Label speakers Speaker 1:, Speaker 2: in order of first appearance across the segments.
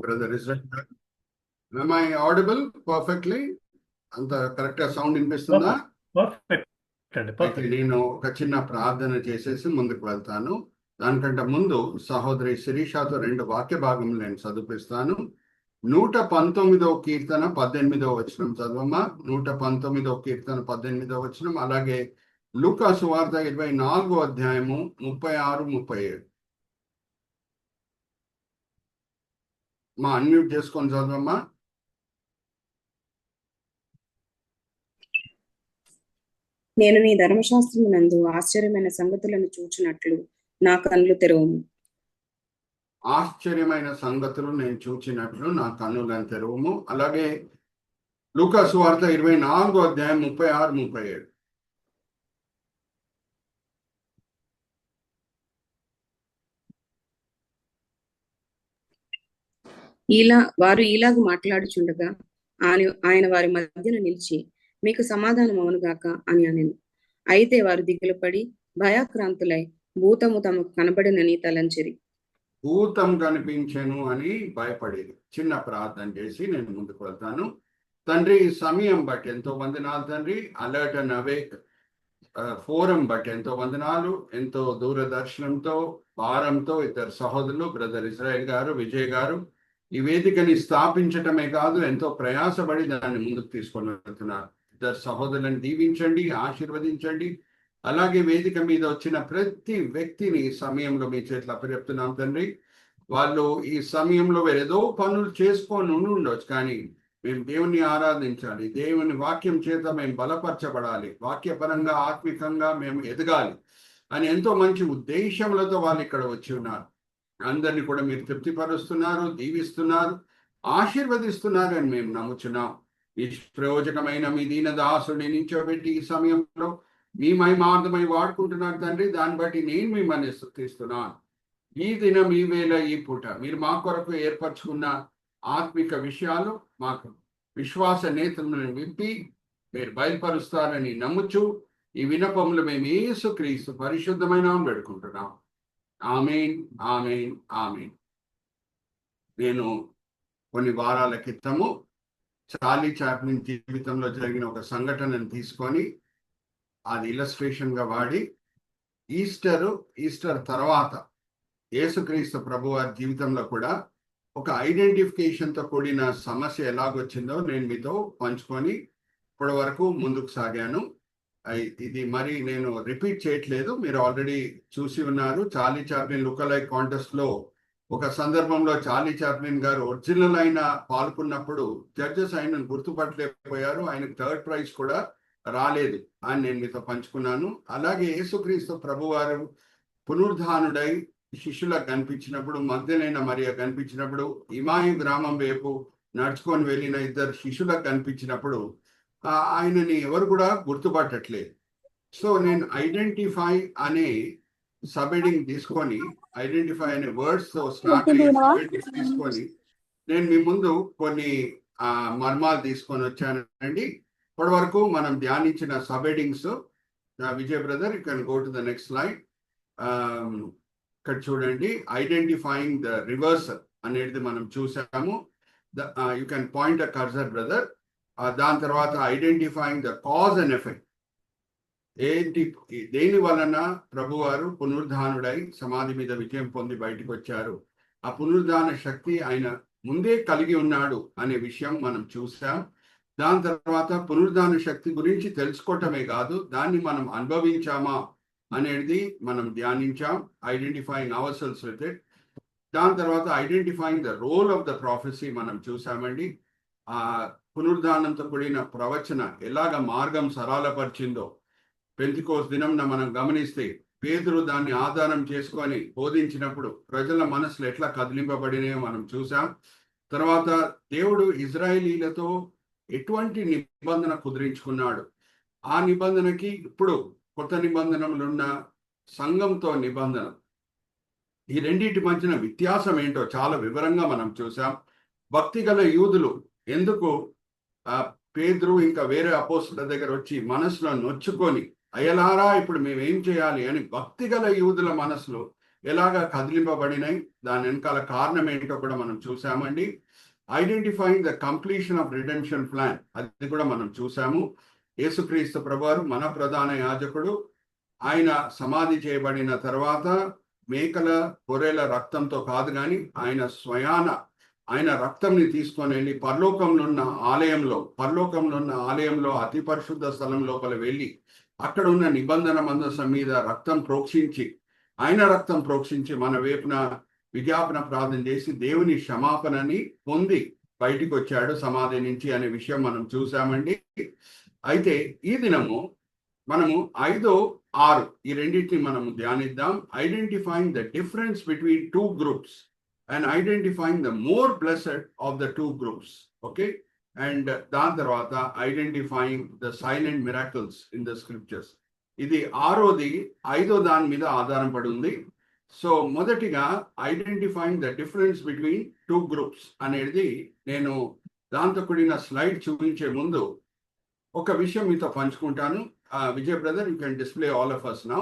Speaker 1: Brother Israel. Am I audible perfectly? అంత correct గా sound వినిపిస్తుందా? అయితే నేను ఒక చిన్న ప్రార్థన చేసేసి ముందుకు వెళ్తాను. దానికంటే ముందు సహోదరి శిరీషాతో 2 వాక్య భాగములు నేను చదివిస్తాను. 119వ కీర్తన 18వ వచనం చదవమ్మా. 119వ కీర్తన 18వ వచనం, అలాగే లూకా సువార్త 24వ అధ్యాయము 36, 37. మా అన్మ్యూట్ చేసుకొని చదవమ్మా.
Speaker 2: నేను నీ ధర్మశాస్త్రమునందు ఆశ్చర్యమైన సంగతులను చూచినట్లు నా కన్నులు తెరవుము.
Speaker 1: ఆశ్చర్యమైన సంగతులు నేను చూచినట్లు నా కన్నులను తెరవుము. అలాగే లూకా సువార్త 24వ అధ్యాయం 36, 37.
Speaker 2: వారు ఈలాగు మాట్లాడుచుండగా ఆయన వారి మధ్యన నిలిచి, మీకు సమాధానం అవునుగాక అని అనెను. అయితే వారు దిగులుపడి భయాక్రాంతులై భూతము తమకు కనబడినని తలంచిరి.
Speaker 1: భూతం కనిపించెను అని భయపడేది. చిన్న ప్రార్థన చేసి నేను ముందుకు వెళ్తాను. తండ్రి, ఈ సమయం బట్టి ఎంతో వందనాలు తండ్రి. అలర్ట్ అండ్ అవేక్ ఫోరం బట్టి ఎంతో వందనాలు. ఎంతో దూరదర్శనంతో భారంతో ఇద్దరు సహోదరులు, బ్రదర్ ఇజ్రాయెల్ గారు, విజయ్ గారు, ఈ వేదికని స్థాపించటమే కాదు ఎంతో ప్రయాసపడి దాన్ని ముందుకు తీసుకొని వెళ్తున్నారు. ఇద్దరు సహోదరులను దీవించండి, ఆశీర్వదించండి. అలాగే వేదిక మీద వచ్చిన ప్రతి వ్యక్తిని ఈ సమయంలో మీ చేతులు అప్పచెప్తున్నాం తండ్రి. వాళ్ళు ఈ సమయంలో వేరేదో పనులు చేసుకొని ఉండొచ్చు, కానీ మేము దేవుణ్ణి ఆరాధించాలి, దేవుని వాక్యం చేత మేము బలపరచబడాలి, వాక్యపరంగా ఆత్మికంగా మేము ఎదగాలి అని ఎంతో మంచి ఉద్దేశములతో వాళ్ళు ఇక్కడ వచ్చి ఉన్నారు. అందరినీ కూడా మీరు తృప్తిపరుస్తున్నారు, దీవిస్తున్నారు, ఆశీర్వదిస్తున్నారు అని మేము నమ్ముచున్నాం. ఈ ప్రయోజనమైన మీ దీనదాసుని నించోబెట్టి ఈ సమయంలో మీ మహిమార్థమై వాడుకుంటున్నారు తండ్రి. దాన్ని బట్టి నేను మిమ్మల్ని స్తుతిస్తున్నాను. ఈ దినం, ఈ వేళ, ఈ పూట మీరు మా కొరకు ఏర్పరచుకున్న ఆత్మిక విషయాలు మాకు విశ్వాస నేత్రములను విప్పి మీరు బయలుపరుస్తారని నమ్ముచు ఈ వినపములు మేము యేసుక్రీస్తు పరిశుద్ధమైన పెడుకుంటున్నాం. ఆమేన్, ఆమేన్, ఆమేన్. నేను కొన్ని వారాల క్రితము చార్లీ చాప్లిన్ జీవితంలో జరిగిన ఒక సంఘటనను తీసుకొని అది ఇలస్ట్రేషన్గా వాడి ఈస్టర్ తర్వాత యేసుక్రీస్తు ప్రభువారి జీవితంలో కూడా ఒక ఐడెంటిఫికేషన్తో కూడిన సమస్య ఎలాగొచ్చిందో నేను మీతో పంచుకొని ఇప్పటి వరకు ముందుకు సాగాను. ఇది మరి నేను రిపీట్ చేయట్లేదు, మీరు ఆల్రెడీ చూసి ఉన్నారు. చార్లీ చాప్లిన్ లుకలైక్ కాంటెస్ట్లో ఒక సందర్భంలో చార్లీ చాప్లిన్ గారు ఒరిజినల్ అయిన పాల్గొన్నప్పుడు జడ్జెస్ ఆయనను గుర్తుపట్టలేకపోయారు. ఆయనకు 3rd ప్రైజ్ కూడా రాలేదు అని నేను మీతో పంచుకున్నాను. అలాగే యేసుక్రీస్తు ప్రభువారు పునరుద్ధానుడై శిష్యులకు కనిపించినప్పుడు, మగ్దలేన మరియ కనిపించినప్పుడు, ఇమాయి గ్రామం వైపు నడుచుకొని వెళ్ళిన 2 శిష్యులకు కనిపించినప్పుడు ఆయనని ఎవరు కూడా గుర్తుపట్టట్లేదు. సో నేను ఐడెంటిఫై అనే సబెడింగ్ తీసుకొని, ఐడెంటిఫై అనే వర్డ్స్ తో స్టార్ట్ తీసుకొని నేను మీ ముందు కొన్ని మర్మాలు తీసుకొని వచ్చానండి. ఇప్పటి వరకు మనం ధ్యానించిన subheadings. Vijay brother, you can go to the next slide. ఇక్కడ చూడండి, ఐడెంటిఫైయింగ్ ద రివర్సల్ అనేది మనం చూసాము. You can point a cursor brother. దాని తర్వాత identifying the cause and effect. దేని వలన ప్రభువారు పునరుద్ధానుడై సమాధి మీద విజయం పొంది బయటకు వచ్చారు, ఆ పునరుద్ధాన శక్తి ఆయన ముందే కలిగి ఉన్నాడు అనే విషయం మనం చూసాం. దాని తర్వాత పునరుద్ధాన శక్తి గురించి తెలుసుకోవటమే కాదు, దాన్ని మనం అనుభవించామా అనేది మనం ధ్యానించాం. Identifying ourselves with it. దాని తర్వాత identifying the role of the prophecy మనం చూసామండి. ఆ పునరుద్ధానంతో కూడిన ప్రవచన ఎలాగ మార్గం సరళపరిచిందో పెంతెకోస్తు దినంన మనం గమనిస్తే పేతురు దాన్ని ఆధారం చేసుకొని బోధించినప్పుడు ప్రజల మనసులు ఎట్లా కదిలింపబడినాయో మనం చూసాం. తర్వాత దేవుడు ఇజ్రాయేలీలతో ఎటువంటి నిబంధన కుదిరించుకున్నాడు, ఆ నిబంధనకి ఇప్పుడు కొత్త నిబంధనలు ఉన్న సంఘంతో నిబంధన, ఈ రెండింటి మధ్యన వ్యత్యాసం ఏంటో చాలా వివరంగా మనం చూసాం. భక్తి గల యూదులు ఎందుకు పేతురు ఇంకా వేరే అపోస్తలుల దగ్గర వచ్చి మనసులో నొచ్చుకొని, అయ్యలారా ఇప్పుడు మేము ఏం చేయాలి అని భక్తి గల యూదుల మనసులో ఎలాగా కదిలింపబడినాయి, దాని వెనకాల కారణం ఏంటో కూడా మనం చూసామండి. Identifying the completion of redemption plan, అది కూడా మనం చూసాము. యేసుక్రీస్తు ప్రభువారు మన ప్రధాన యాజకుడు. ఆయన సమాధి చేయబడిన తర్వాత మేకల గొర్రెల రక్తంతో కాదు కానీ ఆయన స్వయాన ఆయన రక్తంని తీసుకొని వెళ్ళి పరలోకంలో ఉన్న ఆలయంలో అతి పరిశుద్ధ స్థలం లోపల వెళ్ళి అక్కడ ఉన్న నిబంధన మందసం మీద రక్తం ప్రోక్షించి మన వైపున విజ్ఞాపన ప్రార్థన చేసి దేవుని క్షమాపణని పొంది బయటికి వచ్చాడు సమాధి నుంచి అనే విషయం మనం చూసామండి. అయితే ఈ దినము మనము 5, 6 ఈ రెండింటిని మనము ధ్యానిద్దాం. Identifying the difference between 2 groups and identifying the more blessed of the 2 groups. Okay, and దాని తర్వాత identifying the silent miracles in the scriptures. ఇది 6వది 5వ దాని మీద ఆధారపడి ఉంది. సో మొదటిగా identifying the difference between 2 groups అనేది నేను దాంతో కూడిన స్లైడ్ చూపించే ముందు ఒక విషయం మీతో పంచుకుంటాను. Vijay brother, you can display all of us now.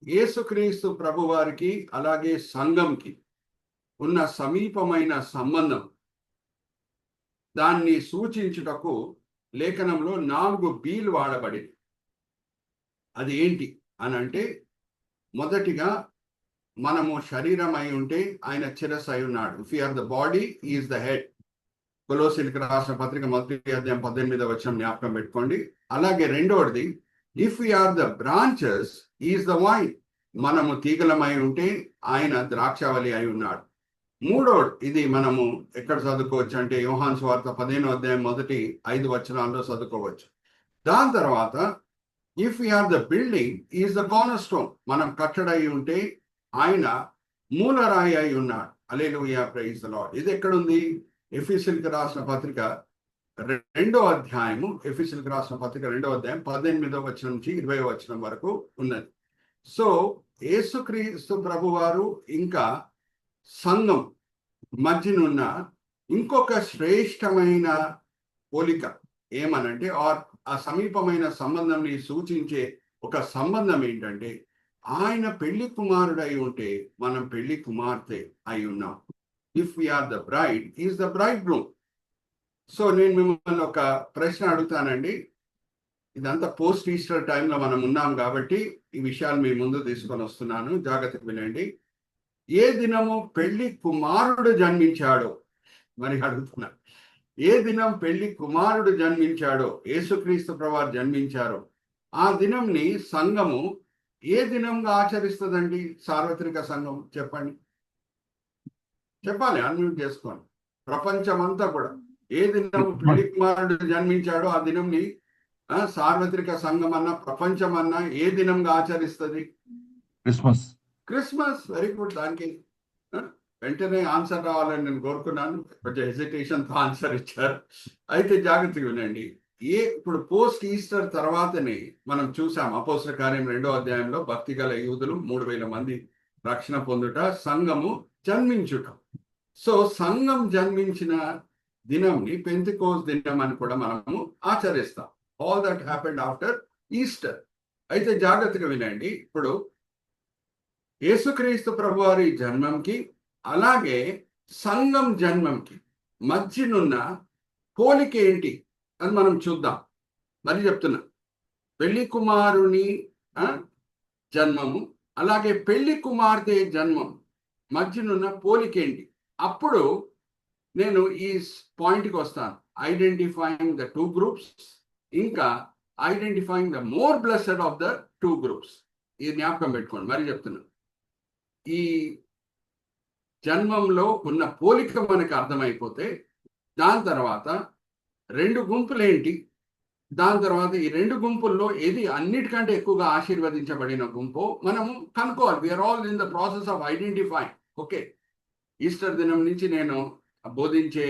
Speaker 1: యేసుక్రీస్తు ప్రభు వారికి అలాగే సంఘంకి ఉన్న సమీపమైన సంబంధం, దాన్ని సూచించుటకు లేఖనంలో 4 B'లు వాడబడింది. అది ఏంటి అని అంటే, మొదటిగా మనము శరీరం అయి ఉంటే ఆయన శిరస్సు అయి ఉన్నాడు. If you are the body, he is the head. కొలోసీయులకు రాసిన పత్రిక 1:18 జ్ఞాపకం పెట్టుకోండి. అలాగే రెండవది, if you are the branches, he is the vine. మనము తీగలమై ఉంటే ఆయన ద్రాక్షావళి అయి ఉన్నాడు. మూడోది, ఇది మనము ఎక్కడ చదువుకోవచ్చు అంటే యోహాను సువార్త 15:1-5 చదువుకోవచ్చు. దాని తర్వాత if you are the building, he is the corner stone. మనం కట్టడై ఉంటే ఆయన మూలరాయి అయి ఉన్నాడు. Hallelujah, praise the lord. ఇది ఎక్కడుంది? ఎఫెసీయులకు రాసిన పత్రిక 2వ అధ్యాయము 18-20 వరకు ఉన్నది. సో యేసుక్రీస్తు ప్రభువారు ఇంకా సంఘం మధ్యనున్న ఇంకొక శ్రేష్టమైన పోలిక ఏమనంటే, ఆ సమీపమైన సంబంధంని సూచించే ఒక సంబంధం ఏంటంటే, ఆయన పెళ్లి కుమారుడై ఉంటే మనం పెళ్లి కుమార్తె అయి ఉన్నాం. If we are the bride, he is the bridegroom. So నేను మిమ్మల్ని ఒక ప్రశ్న అడుగుతానండి. ఇదంతా పోస్ట్ ఈస్టర్ టైంలో మనం ఉన్నాం కాబట్టి ఈ విషయాలు మీ ముందు తీసుకొని వస్తున్నాను, జాగ్రత్తగా వినండి. ఏ దినము పెళ్లి కుమారుడు జన్మించాడో, మరి అడుగుతున్నా, ఏ దినం పెళ్లి కుమారుడు జన్మించాడో, యేసుక్రీస్తు ప్రభువారు జన్మించారో, ఆ దినంని సంఘము ఏ దినంగా ఆచరిస్తుందండి? సార్వత్రిక సంఘం చెప్పండి, చెప్పాలి, అన్మ్యూట్ చేసుకోండి. ప్రపంచమంతా కూడా ఏ దినం పెళ్లి కుమారుడు జన్మించాడో ఆ దినంని సార్వత్రిక సంఘం అన్నా ప్రపంచం అన్నా ఏ దినంగా ఆచరిస్తుంది? క్రిస్మస్. Very good. దానికి వెంటనే ఆన్సర్ రావాలని నేను కోరుకున్నాను. కొంచెం హెసిటేషన్తో ఆన్సర్ ఇచ్చారు. అయితే జాగ్రత్తగా వినండి. ఇప్పుడు పోస్ట్ ఈస్టర్ తర్వాతనే మనం చూసాం అపోస్తల కార్యం 2వ అధ్యాయంలో భక్తి గల యూదులు 3,000 మంది రక్షణ పొందుట, సంఘము జన్మించుట. సో సంఘం జన్మించిన దినంని పెంతెకోస్తు దినం అని కూడా మనము ఆచరిస్తాం. All that happened after Easter. అయితే జాగ్రత్తగా వినండి. ఇప్పుడు యేసుక్రీస్తు ప్రభువారి జన్మంకి అలాగే సంఘం జన్మంకి మధ్యనున్న పోలిక ఏంటి అని మనం చూద్దాం. మరి చెప్తున్నా, పెళ్లి కుమారుని జన్మము అలాగే పెళ్లి కుమార్తె జన్మం మధ్యనున్న పోలిక ఏంటి? అప్పుడు నేను ఈ పాయింట్కి వస్తాను. ఐడెంటిఫైయింగ్ ద 2 గ్రూప్స్, ఇంకా identifying the more blessed of the 2 groups. ఇది జ్ఞాపకం పెట్టుకోండి. మరి చెప్తున్నా, ఈ జన్మంలో ఉన్న పోలిక మనకు అర్థమైపోతే దాని తర్వాత 2 గుంపులు ఏంటి, దాని తర్వాత ఈ 2 గుంపుల్లో ఏది అన్నిటికంటే ఎక్కువగా ఆశీర్వదించబడిన గుంపు మనము కనుక్కోవాలి. We are all in the process of identifying. Okay, Easter దినం నుంచి నేను బోధించే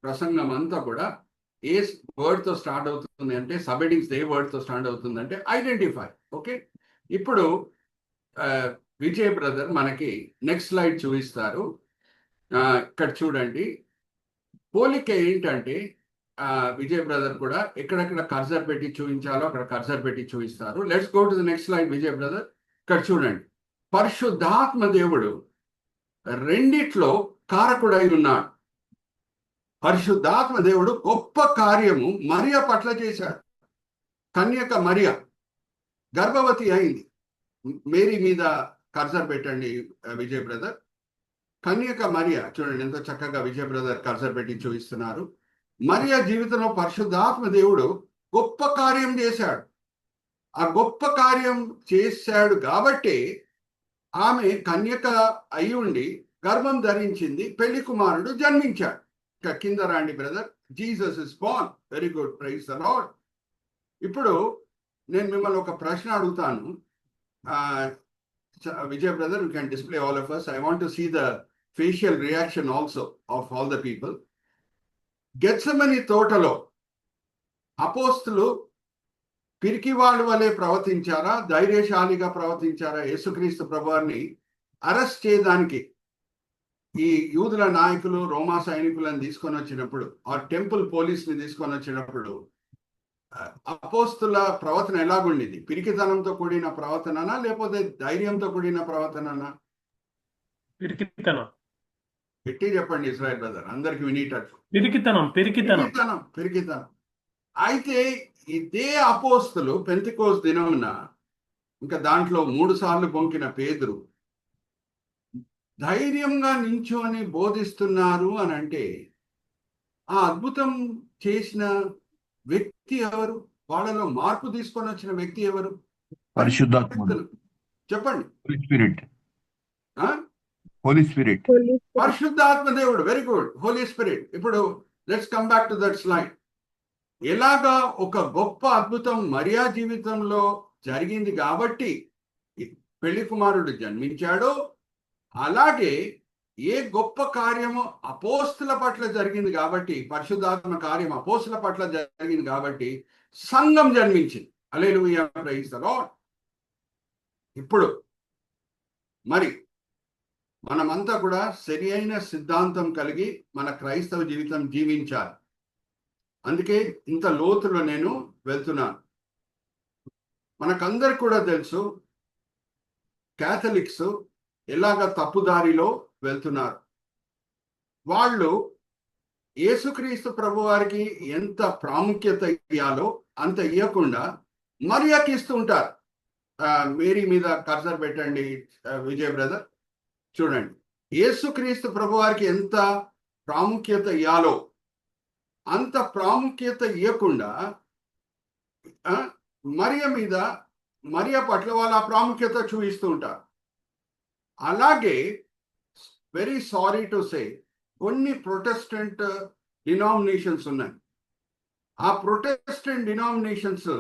Speaker 1: ప్రసంగం అంతా కూడా ఏ వర్డ్తో స్టార్ట్ అవుతుంది అంటే, సబ్హెడింగ్స్ ఏ వర్డ్తో స్టార్ట్ అవుతుంది అంటే ఐడెంటిఫై. ఓకే, ఇప్పుడు విజయ్ బ్రదర్ మనకి నెక్స్ట్ స్లైడ్ చూపిస్తారు. ఇక్కడ చూడండి, పోలిక ఏంటంటే విజయ్ బ్రదర్ కూడా ఎక్కడెక్కడ కర్సర్ పెట్టి చూపించాలో అక్కడ కర్సర్ పెట్టి చూపిస్తారు. Let's go to the next slide Vijay brother. ఇక్కడ చూడండి, పరిశుద్ధాత్మ దేవుడు రెండిట్లో కారకుడై ఉన్నాడు. పరిశుద్ధాత్మ దేవుడు గొప్ప కార్యము మరియ పట్ల చేశాడు. కన్యక మరియ గర్భవతి అయింది. మేరీ మీద కర్సర్ పెట్టండి విజయ్ బ్రదర్. కన్యక మరియ చూడండి ఎంత చక్కగా విజయ్ బ్రదర్ కర్సర్ పెట్టి చూపిస్తున్నారు. మరియ జీవితంలో పరిశుద్ధాత్మ దేవుడు గొప్ప కార్యం చేశాడు. ఆ గొప్ప కార్యం చేశాడు కాబట్టి ఆమె కన్యక అయి ఉండి గర్భం ధరించింది, పెళ్లి కుమారుడు జన్మించాడు. కింద Randy brother. Jesus is born. Very good, praise the lord. ఇప్పుడు నేను మిమ్మల్ని ఒక ప్రశ్న అడుగుతాను. Vijay brother, you can display all of us. I want to see the facial reaction also of all the people. గెత్సెమనీ తోటలో అపోస్తులు పిరికి వాళ్ళ వలె ప్రవర్తించారా, ధైర్యశాలిగా ప్రవర్తించారా? యేసుక్రీస్తు ప్రభువారిని అరెస్ట్ చేయడానికి ఈ యూదుల నాయకులు రోమా సైనికులను తీసుకొని వచ్చినప్పుడు, ఆ టెంపుల్ పోలీస్ని తీసుకొని వచ్చినప్పుడు అపోస్తుల ప్రవర్తన ఎలాగుండేది? పిరికితనంతో కూడిన ప్రవర్తననా లేకపోతే ధైర్యంతో కూడిన ప్రవర్తననా?
Speaker 3: పిరికితనం.
Speaker 1: పెట్టి చెప్పండి ఇస్రాయల్ బ్రదర్, అందరికి వినేటట్లు. పిరికితనం. అయితే ఇదే అపోస్తులు పెంతెకోస్తు దినమున, ఇంకా దాంట్లో 3 సార్లు పొంకిన పేతురు ధైర్యంగా నించోని బోధిస్తున్నారు అని అంటే ఆ అద్భుతం చేసిన వ్యక్తి ఎవరు? వాళ్ళలో మార్పు తీసుకొని వచ్చిన వ్యక్తి ఎవరు?
Speaker 4: పరిశుద్ధాత్మ.
Speaker 1: చెప్పండి.
Speaker 4: Holy Spirit.
Speaker 1: పరిశుద్ధాత్మ దేవుడు. Very good, Holy Spirit. ఇప్పుడు let's come back to that slide. ఎలాగా ఒక గొప్ప అద్భుతం మరియా జీవితంలో జరిగింది కాబట్టి పెళ్లి కుమారుడు జన్మించాడో, అలాగే ఏ గొప్ప కార్యము అపోస్తుల పట్ల జరిగింది కాబట్టి, పరిశుద్ధాత్మ కార్యం అపోస్తుల పట్ల జరిగింది కాబట్టి సంఘం జన్మించింది. హల్లెలూయా, ప్రైజ్ ది లార్డ్. ఇప్పుడు మరి మనమంతా కూడా సరి అయిన సిద్ధాంతం కలిగి మన క్రైస్తవ జీవితం జీవించాలి. అందుకే ఇంత లోతులో నేను వెళ్తున్నాను. మనకందరికి కూడా తెలుసు క్యాథలిక్స్ ఎలాగ తప్పుదారిలో వెళ్తున్నారు. వాళ్ళు యేసుక్రీస్తు ప్రభు వారికి ఎంత ప్రాముఖ్యత ఇవ్వాలో అంత ఇవ్వకుండా మరియాకి ఇస్తూ ఉంటారు. మేరీ మీద కర్సర్ పెట్టండి విజయ్ బ్రదర్. చూడండి, యేసుక్రీస్తు ప్రభు వారికి ఎంత ప్రాముఖ్యత ఇవ్వాలో అంత ప్రాముఖ్యత ఇవ్వకుండా మరియ పట్ల వాళ్ళ ప్రాముఖ్యత చూపిస్తూ ఉంటారు. అలాగే వెరీ సారీ టు సే కొన్ని ప్రొటెస్టెంట్ డినామినేషన్స్ ఉన్నాయి. ఆ ప్రొటెస్టెంట్ డినామినేషన్స్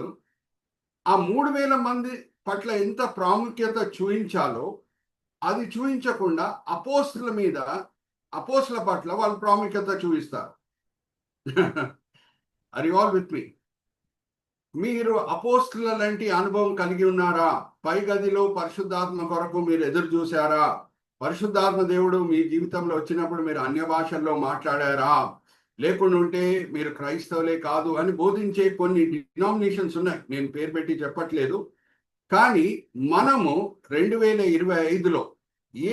Speaker 1: ఆ 3000 మంది పట్ల ఎంత ప్రాముఖ్యత చూపించాలో అది చూపించకుండా అపోస్తుల పట్ల వాళ్ళు ప్రాముఖ్యత చూపిస్తారు. ఆర్ యు ఆల్ విత్ మీ? మీరు అపోస్తుల లాంటి అనుభవం కలిగి ఉన్నారా? పై గదిలో పరిశుద్ధాత్మ కొరకు మీరు ఎదురు చూసారా? పరిశుద్ధాత్మ దేవుడు మీ జీవితంలో వచ్చినప్పుడు మీరు అన్య భాషల్లో మాట్లాడారా? లేకుండా ఉంటే మీరు క్రైస్తవులే కాదు అని బోధించే కొన్ని డినామినేషన్స్ ఉన్నాయి. నేను పేరు పెట్టి చెప్పట్లేదు. కానీ మనము 2025లో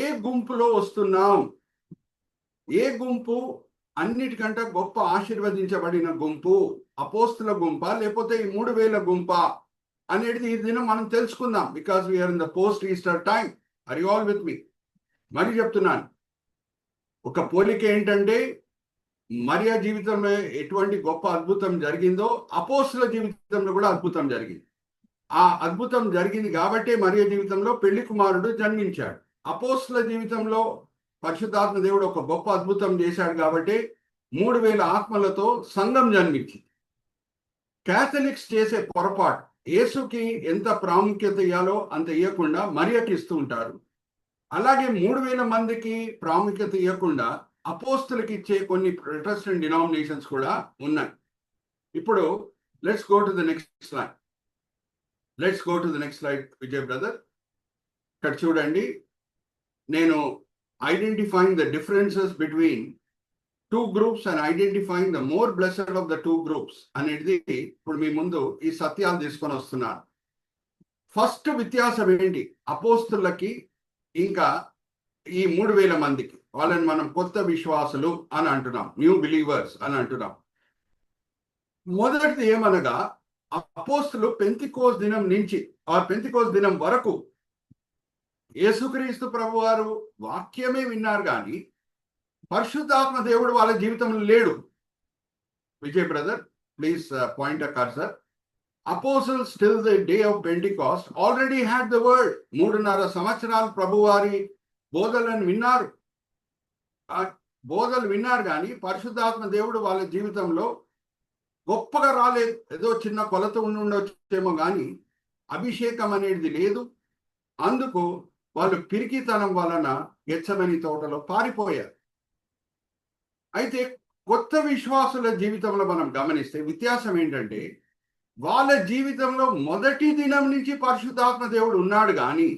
Speaker 1: ఏ గుంపులో వస్తున్నాం? ఏ గుంపు అన్నిటికంటే గొప్ప ఆశీర్వదించబడిన గుంపు? అపోస్తుల గుంప లేకపోతే ఈ 3000 గుంప అనేది ఈ దినం మనం తెలుసుకుందాం. Because we are in the post Easter time. Are you all with me? మరి చెప్తున్నాను, ఒక పోలిక ఏంటంటే మరియా జీవితంలో ఎటువంటి గొప్ప అద్భుతం జరిగిందో అపోస్తుల జీవితంలో కూడా అద్భుతం జరిగింది. ఆ అద్భుతం జరిగింది కాబట్టి మరియా జీవితంలో పెళ్లి కుమారుడు జన్మించాడు. అపోస్తుల జీవితంలో పరిశుద్ధాత్మ దేవుడు ఒక గొప్ప అద్భుతం చేశాడు కాబట్టి 3000 ఆత్మలతో సంఘం జన్మించింది. క్యాథలిక్స్ చేసే పొరపాటు, యేసుకి ఎంత ప్రాముఖ్యత ఇవ్వాలో అంత ఇవ్వకుండా మరియకి ఇస్తూ ఉంటారు. అలాగే 3000 మందికి ప్రాముఖ్యత ఇవ్వకుండా అపోస్తులకి ఇచ్చే కొన్ని ప్రొటెస్టెంట్ డినామినేషన్స్ కూడా ఉన్నాయి. ఇప్పుడు let's go to the next slide Vijay brother. ఇక్కడ చూడండి, నేను identifying the differences between 2 groups and identifying the more blessed of the 2 groups అనేది ఇప్పుడు మీ ముందు ఈ సత్యాలు తీసుకొని వస్తున్నాను. ఫస్ట్ వ్యత్యాసం ఏంటి? అపోస్తులకి ఇంకా ఈ 3,000 మందికి వాళ్ళని మనం కొత్త విశ్వాసులు అని అంటున్నాం, న్యూ బిలీవర్స్ అని అంటున్నాం. మొదటిది ఏమనగా అపోస్తులు పెంతెకోస్తు దినం నుంచి ఆ పెంతెకోస్తు దినం వరకు యేసుక్రీస్తు ప్రభువారు వాక్యమే విన్నారు కానీ పరిశుద్ధాత్మ దేవుడు వాళ్ళ జీవితంలో లేడు. Vijay brother, please point a cursor. Apostles till the day of Pentecost already had the word. 3.5 సంవత్సరాలు ప్రభువారి బోధలను విన్నారు. బోధలు విన్నారు కానీ పరిశుద్ధాత్మ దేవుడు వాళ్ళ జీవితంలో గొప్పగా రాలేదు. ఏదో చిన్న కొలత ఉండొచ్చేమో కానీ అభిషేకం అనేది లేదు. అందుకు వాళ్ళు పిరికితనం వలన గెత్సెమనీ తోటలో పారిపోయారు. అయితే కొత్త విశ్వాసుల జీవితంలో మనం గమనిస్తే వ్యత్యాసం ఏంటంటే వాళ్ళ జీవితంలో మొదటి దినం నుంచి పరిశుద్ధాత్మ దేవుడు ఉన్నాడు కానీ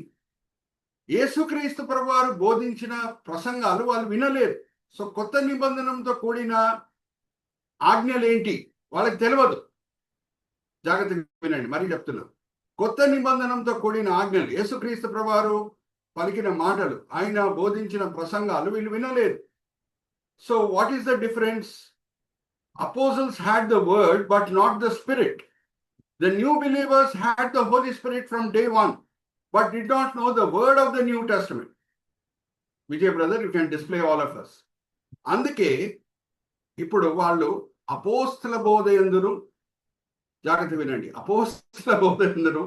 Speaker 1: యేసుక్రీస్తు ప్రభువారు బోధించిన ప్రసంగాలు వాళ్ళు వినలేరు. సో కొత్త నిబంధనతో కూడిన ఆజ్ఞలేంటి వాళ్ళకి తెలియదు. జాగ్రత్తగా వినండి, మరీ చెప్తున్నా. కొత్త నిబంధనతో కూడిన ఆజ్ఞలు, యేసుక్రీస్తు ప్రభువారు పలికిన మాటలు, ఆయన బోధించిన ప్రసంగాలు వీళ్ళు వినలేరు. So what is the difference? Apostles had the word but not the spirit. The new believers had the Holy Spirit from day one but did not know the word of the New Testament. Vijay brother, you can display all of us. అందుకే ఇప్పుడు వాళ్ళు అపోస్తల బోధ యందును, జాగ్రత్త వినండి, అపోస్తల బోధ యందును,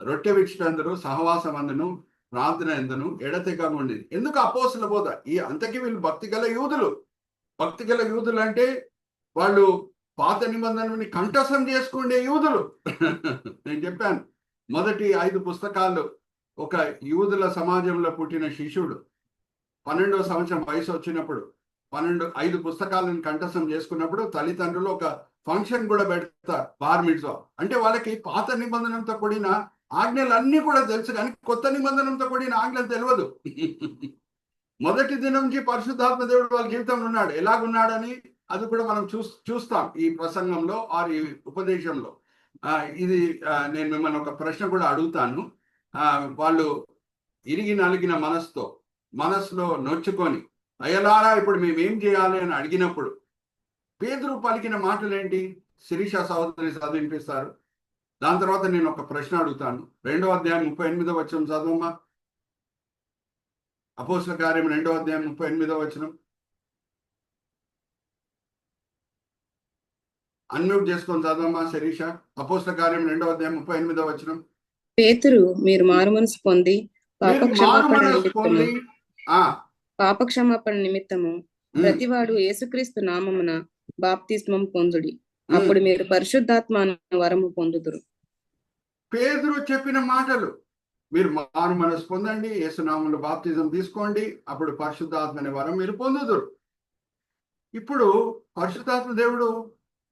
Speaker 1: రొట్టె విడిచినందును, సహవాసం అందును, ప్రార్థన ఎందును ఎడతెగక ఉండేది. ఎందుకు అపోస్తల బోధ? ఈ అంతకీ వీళ్ళు భక్తిగల యూదులు. భక్తిగల యూదులు అంటే వాళ్ళు పాత నిబంధనని కంఠస్థం చేసుకునే యూదులు. నేను చెప్పాను, మొదటి 5 పుస్తకాలు ఒక యూదుల సమాజంలో పుట్టిన శిష్యుడు 12వ సంవత్సరం వయసు వచ్చినప్పుడు 5 పుస్తకాలను కంఠస్థం చేసుకున్నప్పుడు తల్లిదండ్రులు ఒక ఫంక్షన్ కూడా పెడతారు, బార్ మిట్వా. అంటే వాళ్ళకి పాత నిబంధనతో కూడిన ఆజ్ఞలన్నీ కూడా తెలుసు కానీ కొత్త నిబంధనతో కూడిన ఆజ్ఞలు తెలియదు. మొదటి దినం నుంచి పరిశుద్ధాత్మ దేవుడు వాళ్ళ జీవితంలో ఉన్నాడు. ఎలాగున్నాడని అది కూడా మనం చూస్తాం ఈ ప్రసంగంలో ఆర్ ఈ ఉపదేశంలో. ఇది నేను మిమ్మల్ని ఒక ప్రశ్న కూడా అడుగుతాను. వాళ్ళు ఇరిగి నలిగిన మనసులో నొచ్చుకొని అయ్యలారా ఇప్పుడు మేమేం చేయాలి అని అడిగినప్పుడు పేతురు పలికిన మాటలు ఏంటి? శిరీష సహోదరి చదివినిపిస్తారు. దాని తర్వాత నేను ఒక ప్రశ్న అడుగుతాను. 2వ అధ్యాయం 38వ వచనం చదవమ్మా. అపోస్తల కార్యం 2వ అధ్యాయం 38వ వచనం. అన్మ్యూట్ చేసుకొని చదవమ్మా శిరీష. అపోస్తల కార్యం 2వ అధ్యాయం 38వ వచనం.
Speaker 2: పేతురు, మీరు మారుమనసు పొంది పాపక్షమాపణ నిమిత్తము ప్రతివాడు యేసుక్రీస్తు నామమున బాప్తిస్మం పొందుడి, అప్పుడు మీరు పరిశుద్ధాత్మ వరము పొందుదురు.
Speaker 1: పేతురు చెప్పిన మాటలు, మీరు మారు మనసు పొందండి, యేసునామములో బాప్తిజం తీసుకోండి, అప్పుడు పరిశుద్ధాత్మ అనే వరం మీరు పొందుదురు. ఇప్పుడు పరిశుద్ధాత్మ దేవుడు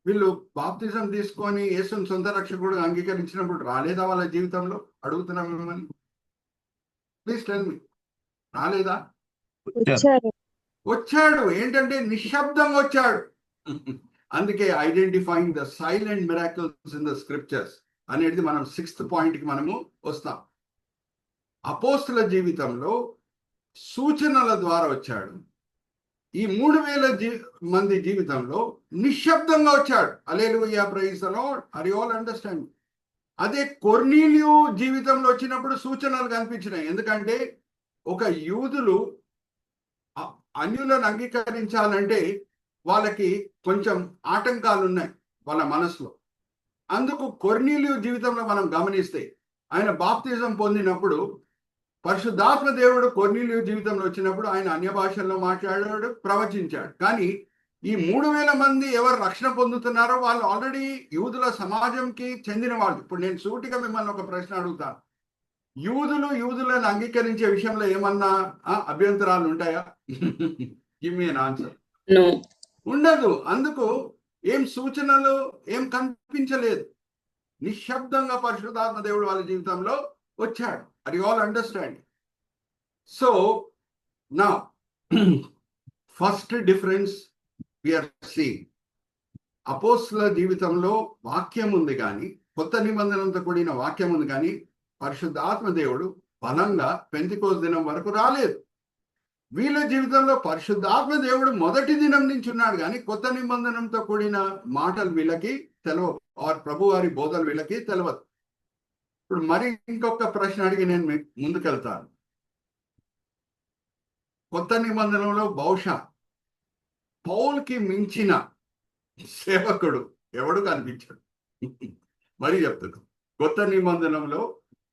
Speaker 1: వీళ్ళు బాప్తిజం తీసుకొని యేసుని సొంత రక్షకుడు అంగీకరించినప్పుడు రాలేదా వాళ్ళ జీవితంలో? అడుగుతున్నాం మిమ్మల్ని, ప్లీజ్ టెల్ మీ. రాలేదా? వచ్చాడు. ఏంటంటే నిశ్శబ్దంగా వచ్చాడు. అందుకే identifying the silent miracles in the scriptures అనేది మనం 6th పాయింట్కి మనము వస్తాం. అపోస్తుల జీవితంలో సూచనల ద్వారా వచ్చాడు. ఈ 3,000 మంది జీవితంలో నిశ్శబ్దంగా వచ్చాడు. Hallelujah, praise the Lord. Are you all understand? అదే కొర్నేలియు జీవితంలో వచ్చినప్పుడు సూచనలు కనిపించినాయి. ఎందుకంటే ఒక యూదులు అన్యులను అంగీకరించాలంటే వాళ్ళకి కొంచెం ఆటంకాలు ఉన్నాయి వాళ్ళ మనసులో. అందుకు కొర్నేలియు జీవితంలో మనం గమనిస్తే ఆయన బాప్తిజం పొందినప్పుడు పరిశుద్ధాత్మ దేవుడు కొర్నేలియు జీవితంలో వచ్చినప్పుడు ఆయన అన్య భాషల్లో మాట్లాడాడు, ప్రవచించాడు. కానీ ఈ 3,000 మంది ఎవరు రక్షణ పొందుతున్నారో వాళ్ళు ఆల్రెడీ యూదుల సమాజంకి చెందిన వాళ్ళు. ఇప్పుడు నేను సూటిగా మిమ్మల్ని ఒక ప్రశ్న అడుగుతాను. యూదులను అంగీకరించే విషయంలో ఏమన్నా అభ్యంతరాలు ఉంటాయా? Give me an answer. ఉండదు. అందుకు ఏం సూచనలు ఏం కనిపించలేదు. నిశ్శబ్దంగా పరిశుద్ధాత్మ దేవుడు వాళ్ళ జీవితంలో వచ్చాడు. Are you all understand? So now first difference we are seeing, అపోస్తల జీవితంలో వాక్యం ఉంది కానీ, కొత్త నిబంధనలతో కూడిన వాక్యం ఉంది కానీ పరిశుద్ధాత్మ దేవుడు బలంగా పెంతెకోస్తు దినం వరకు రాలేదు. వీళ్ళ జీవితంలో పరిశుద్ధాత్మ దేవుడు మొదటి దినం నుంచి ఉన్నాడు, కానీ కొత్త నిబంధనంతో కూడిన మాటలు వీళ్ళకి తెలియవు, ఆర్ ప్రభు వారి బోధలు వీళ్ళకి తెలియదు. ఇప్పుడు మరి ఇంకొక ప్రశ్న అడిగి నేను మీకు ముందుకెళ్తాను. కొత్త నిబంధనలో బహుశా పౌల్కి మించిన సేవకుడు ఎవడు కనిపించాడు? మరి చెప్తున్నాడు, కొత్త నిబంధనలో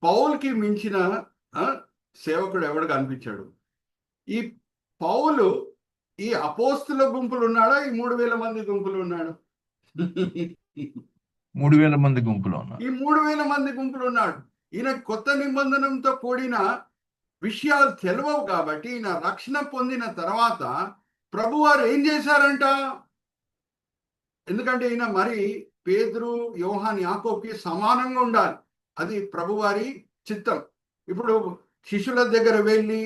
Speaker 1: పౌల్కి మించిన సేవకుడు ఎవడు కనిపించాడు? ఈ పౌలు ఈ అపోస్తుల గుంపులు ఉన్నాడా, ఈ 3000 మంది గుంపులు ఉన్నాడు?
Speaker 4: 3000 మంది గుంపులో ఉన్నారు.
Speaker 1: ఈ 3000 మంది గుంపులు ఉన్నాడు. ఈయన కొత్త నిబంధనంతో కూడిన విషయాలు తెలియవు కాబట్టి ఈయన రక్షణ పొందిన తర్వాత ప్రభువారు ఏం చేశారంట? ఎందుకంటే ఈయన మరి పేతురు, యోహాన్, యాకోబుకి సమానంగా ఉండాలి, అది ప్రభువారి చిత్తం. ఇప్పుడు శిష్యుల దగ్గర వెళ్ళి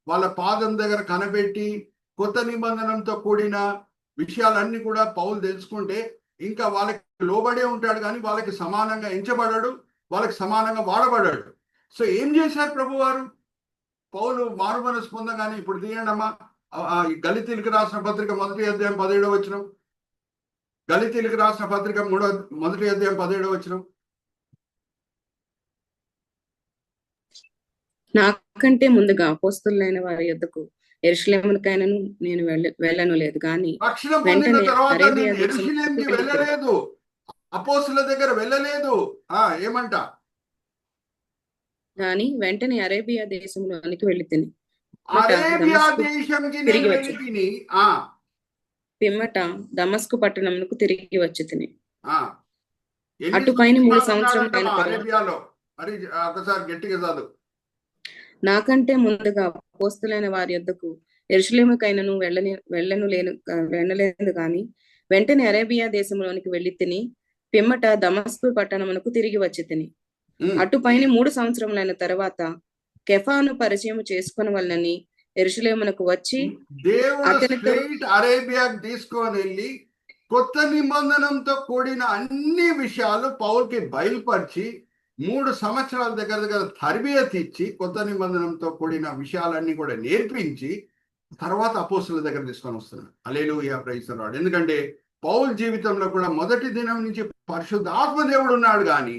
Speaker 1: వాళ్ళ పాదం దగ్గర కనబెట్టి కొత్త నిబంధనంతో కూడిన విషయాలన్నీ కూడా పౌలు తెలుసుకుంటే ఇంకా వాళ్ళకి లోబడే ఉంటాడు, కానీ వాళ్ళకి సమానంగా ఎంచబడాడు, వాళ్ళకి సమానంగా వాడబడ్డాడు. సో ఏం చేశారు ప్రభువారు? పౌలు మారు మనసు పొందగానే, ఇప్పుడు తీయండి అమ్మా, గలితీలకు రాసిన పత్రిక 1వ అధ్యాయం 17వ వచనం. గలితీలకు రాసిన పత్రిక 1వ అధ్యాయం 17వ వచనం.
Speaker 2: నాకంటే ముందుగా అపోస్తలులైన వారి యొద్దకు యెరూషలేమునకైనను నేను వెళ్ళను లేదు, కానీ
Speaker 1: రక్షణ పొందిన తర్వాత నేను యెరూషలేముకి వెళ్ళలేదు, అపోస్తలుల దగ్గర వెళ్ళలేదు. ఏమంట?
Speaker 2: కానీ వెంటనే అరేబియా దేశంలోనికి వెళ్ళితిని.
Speaker 1: అరేబియా దేశంకి నేను వెళ్ళి
Speaker 2: పిమ్మట దమస్కు పట్టణమునకు తిరిగి వచ్చి తిని
Speaker 1: ఎన్ని
Speaker 2: అటుపైన 3 సంవత్సరం
Speaker 1: అరేబియాలో? మరి ఒకసారి గట్టిగా చదువు.
Speaker 2: నాకంటే ముందుగా అపోస్తలులైన వారి యొద్దకు యెరూషలేముకైనను వెళ్ళలేదు గాని వెంటనే అరేబియా దేశంలోనికి వెళ్ళి తిని పిమ్మట దమస్కు పట్టణమునకు తిరిగి వచ్చి తిని అటుపైన 3 సంవత్సరములైన తర్వాత కెఫాను పరిచయం చేసుకుని వలనని యెరూషలేమునకు వచ్చి
Speaker 1: దేవుడు అరేబియాకి తీసుకొని వెళ్ళి కొత్త నిబంధనంతో కూడిన అన్ని విషయాలు పౌలుకి బయలుపరిచి 3 సంవత్సరాల దగ్గర తరబియత్ ఇచ్చి కొత్త నిబంధనంతో కూడిన విషయాలన్నీ కూడా నేర్పించి తర్వాత అపోస్తుల దగ్గర తీసుకొని వస్తున్నాడు. Hallelujah, praise the lord. ఎందుకంటే పౌలు జీవితంలో కూడా మొదటి దినం నుంచి పరిశుద్ధాత్మ దేవుడు ఉన్నాడు, కానీ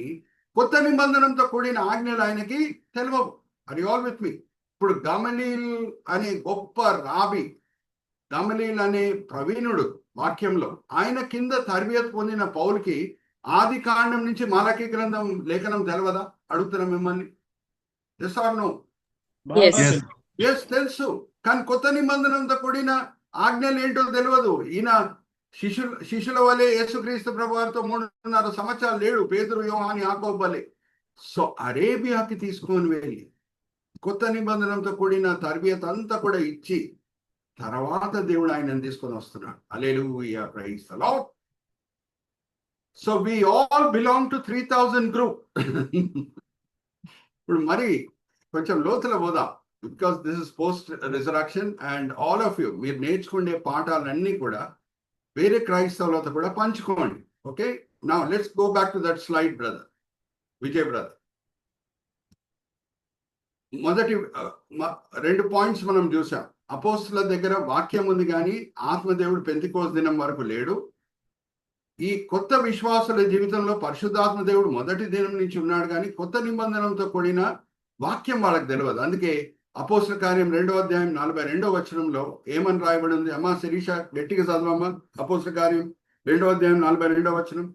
Speaker 1: కొత్త నిబంధనంతో కూడిన ఆజ్ఞలు ఆయనకి తెలియవు. ఆర్ యు ఆల్ విత్ మీ? ఇప్పుడు గమలీల్ అనే గొప్ప రాబి, గమలీల్ అనే ప్రవీణుడు వాక్యంలో, ఆయన కింద తరబియత్ పొందిన పౌలుకి ఆది కాండం నుంచి మలాకీ గ్రంథం లేఖనం తెలియదా? అడుగుతున్నా మిమ్మల్ని. Yes or no? ఎస్, తెలుసు. కానీ కొత్త నిబంధనంతో కూడిన ఆజ్ఞలు ఏంటో తెలియదు. ఈయన శిష్యుల వలె యేసుక్రీస్తు ప్రభువారితో 3.5 సంవత్సరాలు లేడు, పేతురు, యోహాను, యాకోబు వలె. సో అరేబియాకి తీసుకొని వెళ్ళి కొత్త నిబంధనంతో కూడిన తరబియత్ అంతా కూడా ఇచ్చి తర్వాత దేవుడు ఆయనను తీసుకొని వస్తున్నాడు. Hallelujah, praise the Lord. So we all belong to 3000 group. ఇప్పుడు మరి కొంచెం లోతుల పోదాం, because this is post resurrection and all of you మీరు నేర్చుకునే పాఠాలన్నీ కూడా వేరే క్రైస్తవులతో కూడా పంచుకోండి. Okay, now let's go back to that slide brother, Vijay brother. మొదటి 2 పాయింట్స్ మనం చూసాం. అపోస్తుల దగ్గర వాక్యం ఉంది, కానీ ఆత్మదేవుడు పెంతెకోస్తు దినం వరకు లేడు. ఈ కొత్త విశ్వాసుల జీవితంలో పరిశుద్ధాత్మ దేవుడు మొదటి దినం నుంచి ఉన్నాడు, కానీ కొత్త నిబంధనంతో కూడిన వాక్యం వాళ్ళకి తెలియదు. అందుకే అపోస్తుల కార్యం 2వ అధ్యాయం 42వ వచనంలో ఏమని రాయబడి ఉంది? అమ్మా శిరీష, గట్టిగా చదవమ్మా. అపోస్తుల కార్యం 2వ అధ్యాయం 42వ వచనం.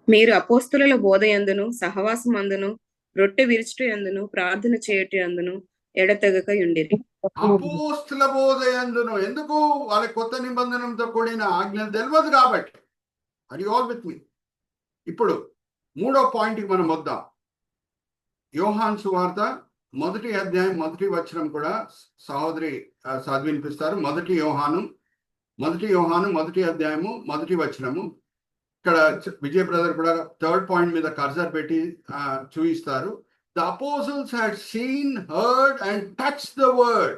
Speaker 2: మీరు అపోస్తుల బోధయందును సహవాసమందును రొట్టె విరుచుట యందును ప్రార్థన చేయుట యందును ఎడతెగక ఉండిరి.
Speaker 1: అపోస్తుల బోధయందును, ఎందుకు? వాళ్ళ కొత్త నిబంధనంతో కూడిన ఆజ్ఞలు తెలియదు కాబట్టి. ఆర్ యు ఆల్ విత్ మీ? ఇప్పుడు 3వ పాయింట్కి మనం వద్దాం. యోహాను సువార్త 1వ అధ్యాయం 1వ వచనం కూడా సహోదరి చదివినిపిస్తారు. 1 యోహాను 1వ అధ్యాయము 1వ వచనము. ఇక్కడ విజయ్ బ్రదర్ కూడా 3rd పాయింట్ మీద కర్సర్ పెట్టి చూపిస్తారు. The apostles had seen, heard and touched the word.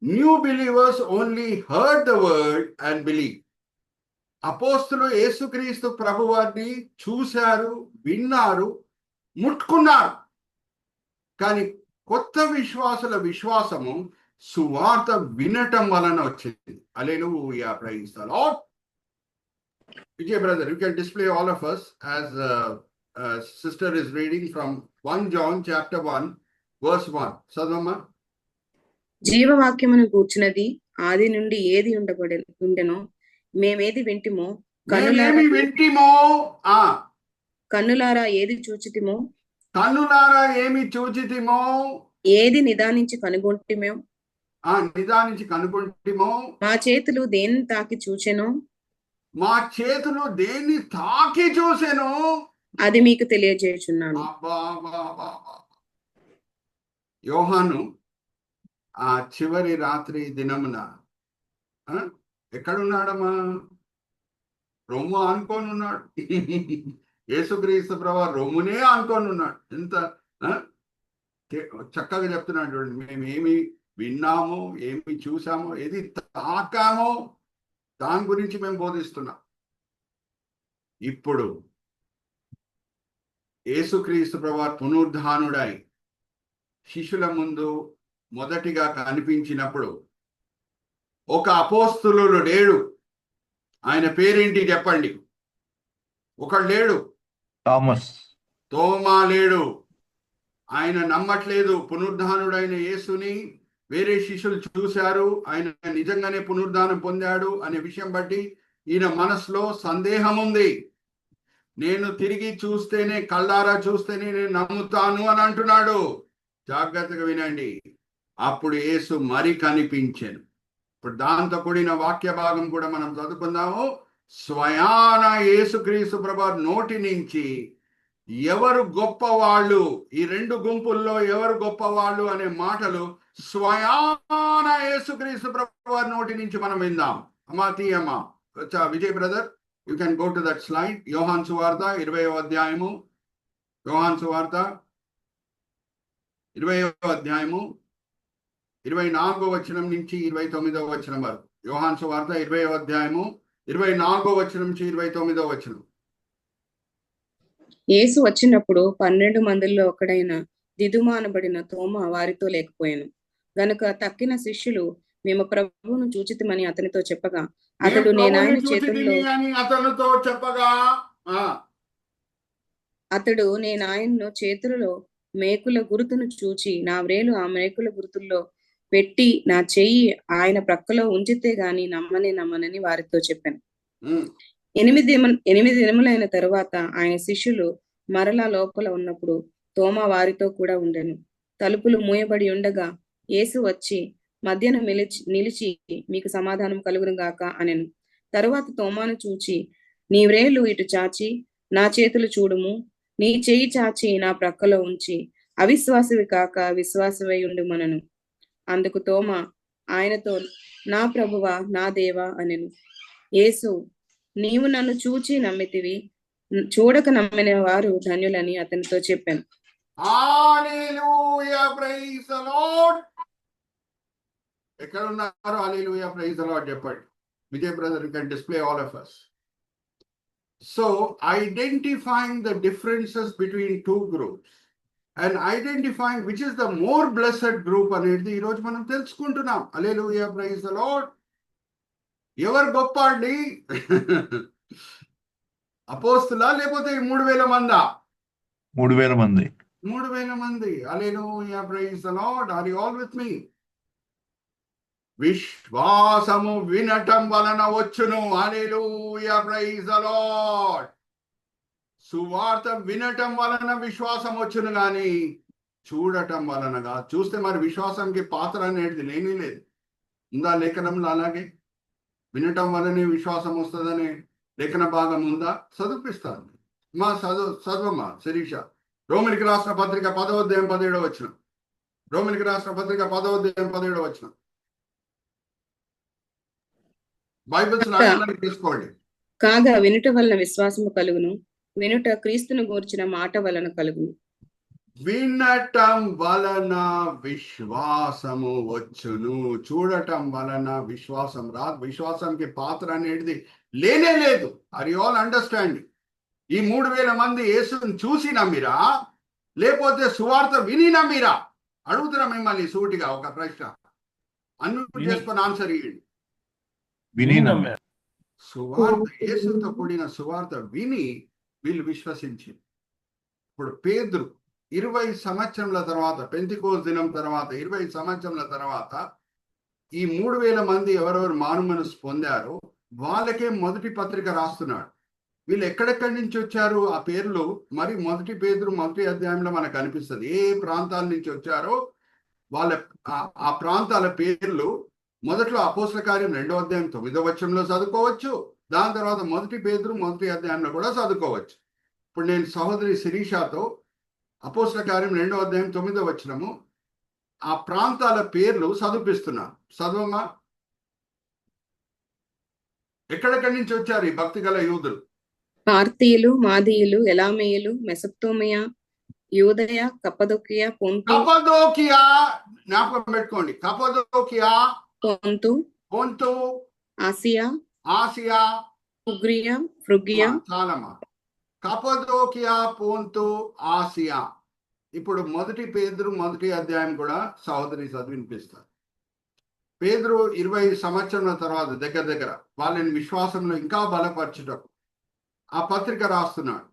Speaker 1: New believers only heard the word and believed. అపోస్తులు యేసుక్రీస్తు ప్రభువారిని చూశారు, విన్నారు, ముట్టుకున్నారు. కానీ కొత్త విశ్వాసుల విశ్వాసము సువార్త వినటం వలన వచ్చింది. Hallelujah, praise the Lord. Vijay brother, you can display all of us as sister is reading from 1 John chapter 1 verse 1. Sadhvama.
Speaker 2: జీవవాక్యమును గూర్చినది ఆది నుండి ఏది ఉండెనో మేమేది వింటిమో
Speaker 1: మేమేమి వింటిమో,
Speaker 2: కన్నులారా ఏది చూచితిమో,
Speaker 1: కన్నులారా ఏమి చూచితిమో,
Speaker 2: ఏది నిదానించి కనుగొంటిమో,
Speaker 1: నిదానించి కనుగొంటిమో,
Speaker 2: మా చేతులు దేన్ని తాకి చూచెనో,
Speaker 1: మా చేతులు దేన్ని తాకి చూసెను,
Speaker 2: అది మీకు తెలియజేయుచున్నాను.
Speaker 1: యోహాను ఆ చివరి రాత్రి దినమున ఎక్కడున్నాడమ్మా? రొమ్ము ఆనుకొని ఉన్నాడు. యేసుక్రీస్తు ప్రభువు రొమ్మునే ఆనుకొని ఉన్నాడు. ఎంత చక్కగా చెప్తున్నాడు చూడండి. మేము ఏమి విన్నామో, ఏమి చూసామో, ఏది తాకామో దాని గురించి మేము బోధిస్తున్నాం. ఇప్పుడు యేసుక్రీస్తు ప్రభువు పునరుద్ధానుడై శిష్యుల ముందు మొదటిగా కనిపించినప్పుడు ఒక అపోస్తులుడు లేడు. ఆయన పేరేంటి చెప్పండి? ఒకడు లేడు. తోమా లేడు. ఆయన నమ్మట్లేదు పునరుద్ధానుడైన యేసుని. వేరే శిష్యులు చూశారు, ఆయన నిజంగానే పునరుద్ధానం పొందాడు అనే విషయం బట్టి ఈయన మనసులో సందేహం ఉంది. నేను తిరిగి చూస్తేనే, కళ్ళారా చూస్తేనే నేను నమ్ముతాను అని అంటున్నాడు. జాగ్రత్తగా వినండి. అప్పుడు యేసు మరి కనిపించాను. ఇప్పుడు దాంతో కూడిన వాక్య భాగం కూడా మనం చదువుకుందాము. స్వయాన యేసుక్రీస్తు ప్రభువు నోటి నుంచి ఎవరు గొప్పవాళ్ళు, ఈ రెండు గుంపుల్లో ఎవరు గొప్పవాళ్ళు అనే మాటలు స్వయాన యేసుక్రీస్తు ప్రభువు నోటి నుంచి మనం విందాం. అమ్మా తీయమ్మా. Vijay brother, you can go to that slide. యోహాను సువార్త 20వ అధ్యాయము. యోహాను సువార్త 20వ అధ్యాయము 24వ వచనం నుంచి 29వ వచనం వరకు. యోహాను సువార్త 20వ అధ్యాయము 24వ వచనం నుంచి 29వ వచనం.
Speaker 2: యేసు వచ్చినప్పుడు 12 మందిలో ఒకడైన దిదుమ అనబడిన తోమా వారితో లేకపోయాను గనుక తక్కిన శిష్యులు మేము ప్రభువును చూచితిమని అతనితో చెప్పగా అతడు నేనాయన చేతుల్లో అతడు నేనాయన్ను చేతులలో మేకుల గురుతును చూచి నా వ్రేలు ఆ మేకుల గుర్తుల్లో పెట్టి నా చెయ్యి ఆయన ప్రక్కలో ఉంచితే గాని నమ్మనని వారితో చెప్పాను. 8 దినములైన తరువాత ఆయన శిష్యులు మరలా లోపల ఉన్నప్పుడు తోమా వారితో కూడా ఉండెను. తలుపులు మూయబడి ఉండగా యేసు వచ్చి మధ్యన నిలిచి మీకు సమాధానం కలుగును గాక అనెను. తరువాత తోమాను చూచి నీ వ్రేలు ఇటు చాచి నా చేతులు చూడుము, నీ చెయ్యి చాచి నా ప్రక్కలో ఉంచి అవిశ్వాసవి కాక విశ్వాసవై ఉండుమనను. అందుకు తోమా ఆయనతో నా ప్రభువా నా దేవా అనెను. యేసు నీవు నన్ను చూచి నమ్మితివి, చూడక నమ్మిన వారు ధన్యులని అతనితో చెప్పాను.
Speaker 1: ఎక్కడ ఉన్నారు? హల్లెలూయా, ప్రైజ్ ది లార్డ్ చెప్పండి. Vijay brother, you can display all of us. So identifying the differences between two groups and identifying which is the more blessed group అనేది ఈ రోజు మనం తెలుసుకుంటున్నాం. హల్లెలూయా, ప్రైజ్ ది లార్డ్. ఎవరు గొప్ప అండి? అపోస్తులా లేకపోతే 3000 మందా?
Speaker 4: 3000 మంది.
Speaker 1: 3000 మంది. Hallelujah, praise the Lord. Are you all with me? విశ్వాసము వినటం వలన వచ్చును. Hallelujah, praise the Lord. సువార్త వినటం వలన విశ్వాసం వచ్చును గాని చూడటం వలన కాదు. చూస్తే మరి విశ్వాసానికి పాత్ర అనేది లేనే లేదు. ఉందా లేఖనంలో? అలాగే వినటం వలనే విశ్వాసం వస్తుందనే లేఖన భాగం ఉందా? చదివిస్తాను. మా చదవమ్మా శిరీష. రోమిలికి రాసిన పత్రిక 10వ అధ్యాయం 17వ వచనం. రోమిలికి రాసిన పత్రిక 10వ అధ్యాయం 17వ వచనం. బైబిల్స్ రాయాలని తీసుకోండి.
Speaker 2: కాగా వినుట వలన విశ్వాసము కలుగును, వినుట క్రీస్తును గూర్చిన మాట వలన కలుగును.
Speaker 1: వినటం వలన విశ్వాసము వచ్చును. చూడటం వలన విశ్వాసం రాదు. విశ్వాసానికి పాత్ర అనేది లేనే లేదు. Are you all understanding? ఈ 3,000 మంది యేసుని చూసి నమ్మిరా, లేకపోతే సువార్త విని నమ్మిరా? అడుగుతున్నా మిమ్మల్ని సూటిగా ఒక ప్రశ్న. అన్మ్యూట్
Speaker 3: విని.
Speaker 1: చేసుకొని ఆన్సర్ ఇవ్వండి.
Speaker 4: విని
Speaker 3: విని
Speaker 4: నమ్మారు.
Speaker 3: నమ్మారు.
Speaker 1: సువార్త, యేసుతో కూడిన సువార్త విని వీళ్ళు విశ్వసించారు. ఇప్పుడు పేతురు 20 సంవత్సరముల తర్వాత, పెంతెకోస్తు దినం తర్వాత 20 సంవత్సరముల తర్వాత ఈ 3,000 మంది ఎవరెవరు మారు మనసు పొందారో వాళ్ళకే మొదటి పత్రిక రాస్తున్నాడు. వీళ్ళు ఎక్కడెక్కడి నుంచి వచ్చారు ఆ పేర్లు మరి మొదటి పేతురు మొదటి అధ్యాయంలో మనకు అనిపిస్తుంది. ఏ ప్రాంతాల నుంచి వచ్చారో వాళ్ళ ఆ ప్రాంతాల పేర్లు మొదట్లో అపోస్తల కార్యం 2వ అధ్యాయం 9వ వచనంలో చదువుకోవచ్చు. దాని తర్వాత మొదటి పేతురు మొదటి అధ్యాయంలో కూడా చదువుకోవచ్చు. ఇప్పుడు నేను సహోదరి శిరీషాతో అపోస్తల కార్యం 2వ అధ్యాయం 9వ వచనము ఆ ప్రాంతాల పేర్లు చదివిస్తున్నాను. చదవమ్మా. ఎక్కడెక్కడి నుంచి వచ్చారు ఈ భక్తి గల యూదులు?
Speaker 2: పార్తీయులు, మాదీయులు, ఎలామేయులు, మెసొపొతామియా, యూదయ, కప్పదొకియా,
Speaker 1: కపదోకియా, జ్ఞాపకం పెట్టుకోండి. కపదోకియా, పొంతు,
Speaker 2: ఆసియా,
Speaker 1: ఆసియా,
Speaker 2: ఫ్రుగియా.
Speaker 1: చాలమ్మా. కపదోకియా, పొంతు, ఆసియా. ఇప్పుడు మొదటి పేతురు మొదటి అధ్యాయం కూడా సహోదరి చదివినిపిస్తారు. పేతురు 20 సంవత్సరాల తర్వాత దగ్గర వాళ్ళని విశ్వాసంలో ఇంకా బలపరచుటకు ఆ పత్రిక రాస్తున్నాడు.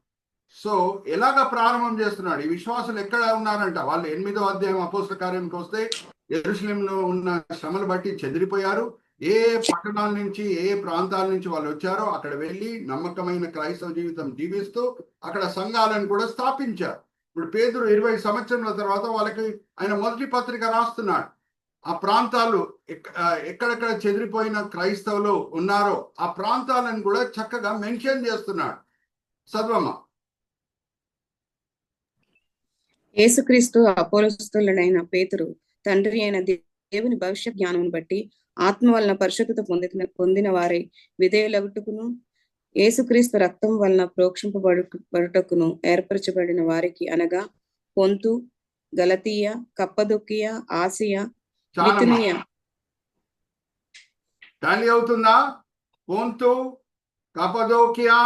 Speaker 1: సో ఎలాగ ప్రారంభం చేస్తున్నాడు? ఈ విశ్వాసులు ఎక్కడ ఉన్నారంట? వాళ్ళు 8వ అధ్యాయం అపోస్తల కార్యంకి వస్తే యెరూషలేములో ఉన్న శ్రమలు బట్టి చెదిరిపోయారు. ఏ పట్టణాల నుంచి ఏ ప్రాంతాల నుంచి వాళ్ళు వచ్చారో అక్కడ వెళ్ళి నమ్మకమైన క్రైస్తవ జీవితం జీవిస్తూ అక్కడ సంఘాలను కూడా స్థాపించారు. ఇప్పుడు పేతురు 20 సంవత్సరాల తర్వాత వాళ్ళకి ఆయన మొదటి పత్రిక రాస్తున్నాడు. ఆ ప్రాంతాలు ఎక్కడెక్కడ చెదిరిపోయిన క్రైస్తవులు ఉన్నారో ఆ ప్రాంతాలను కూడా చక్కగా మెన్షన్ చేస్తున్నాడు. చదవమ్మా.
Speaker 2: యేసుక్రీస్తు అపోస్తలుడైన పేతురు తండ్రి అయిన దేవుని భవిష్య జ్ఞానమును బట్టి ఆత్మ వలన పరిశుద్ధత పొందిన వారై విధేయులగుటకును యేసుక్రీస్తు రక్తం వలన ప్రోక్షింపబడుటకును ఏర్పరచబడిన వారికి అనగా పొంతు, గలతీయ, కప్పదొకియా, ఆసియా, బితునియ.
Speaker 1: టాలీ అవుతుందా? పొంతు, కపదోకియా,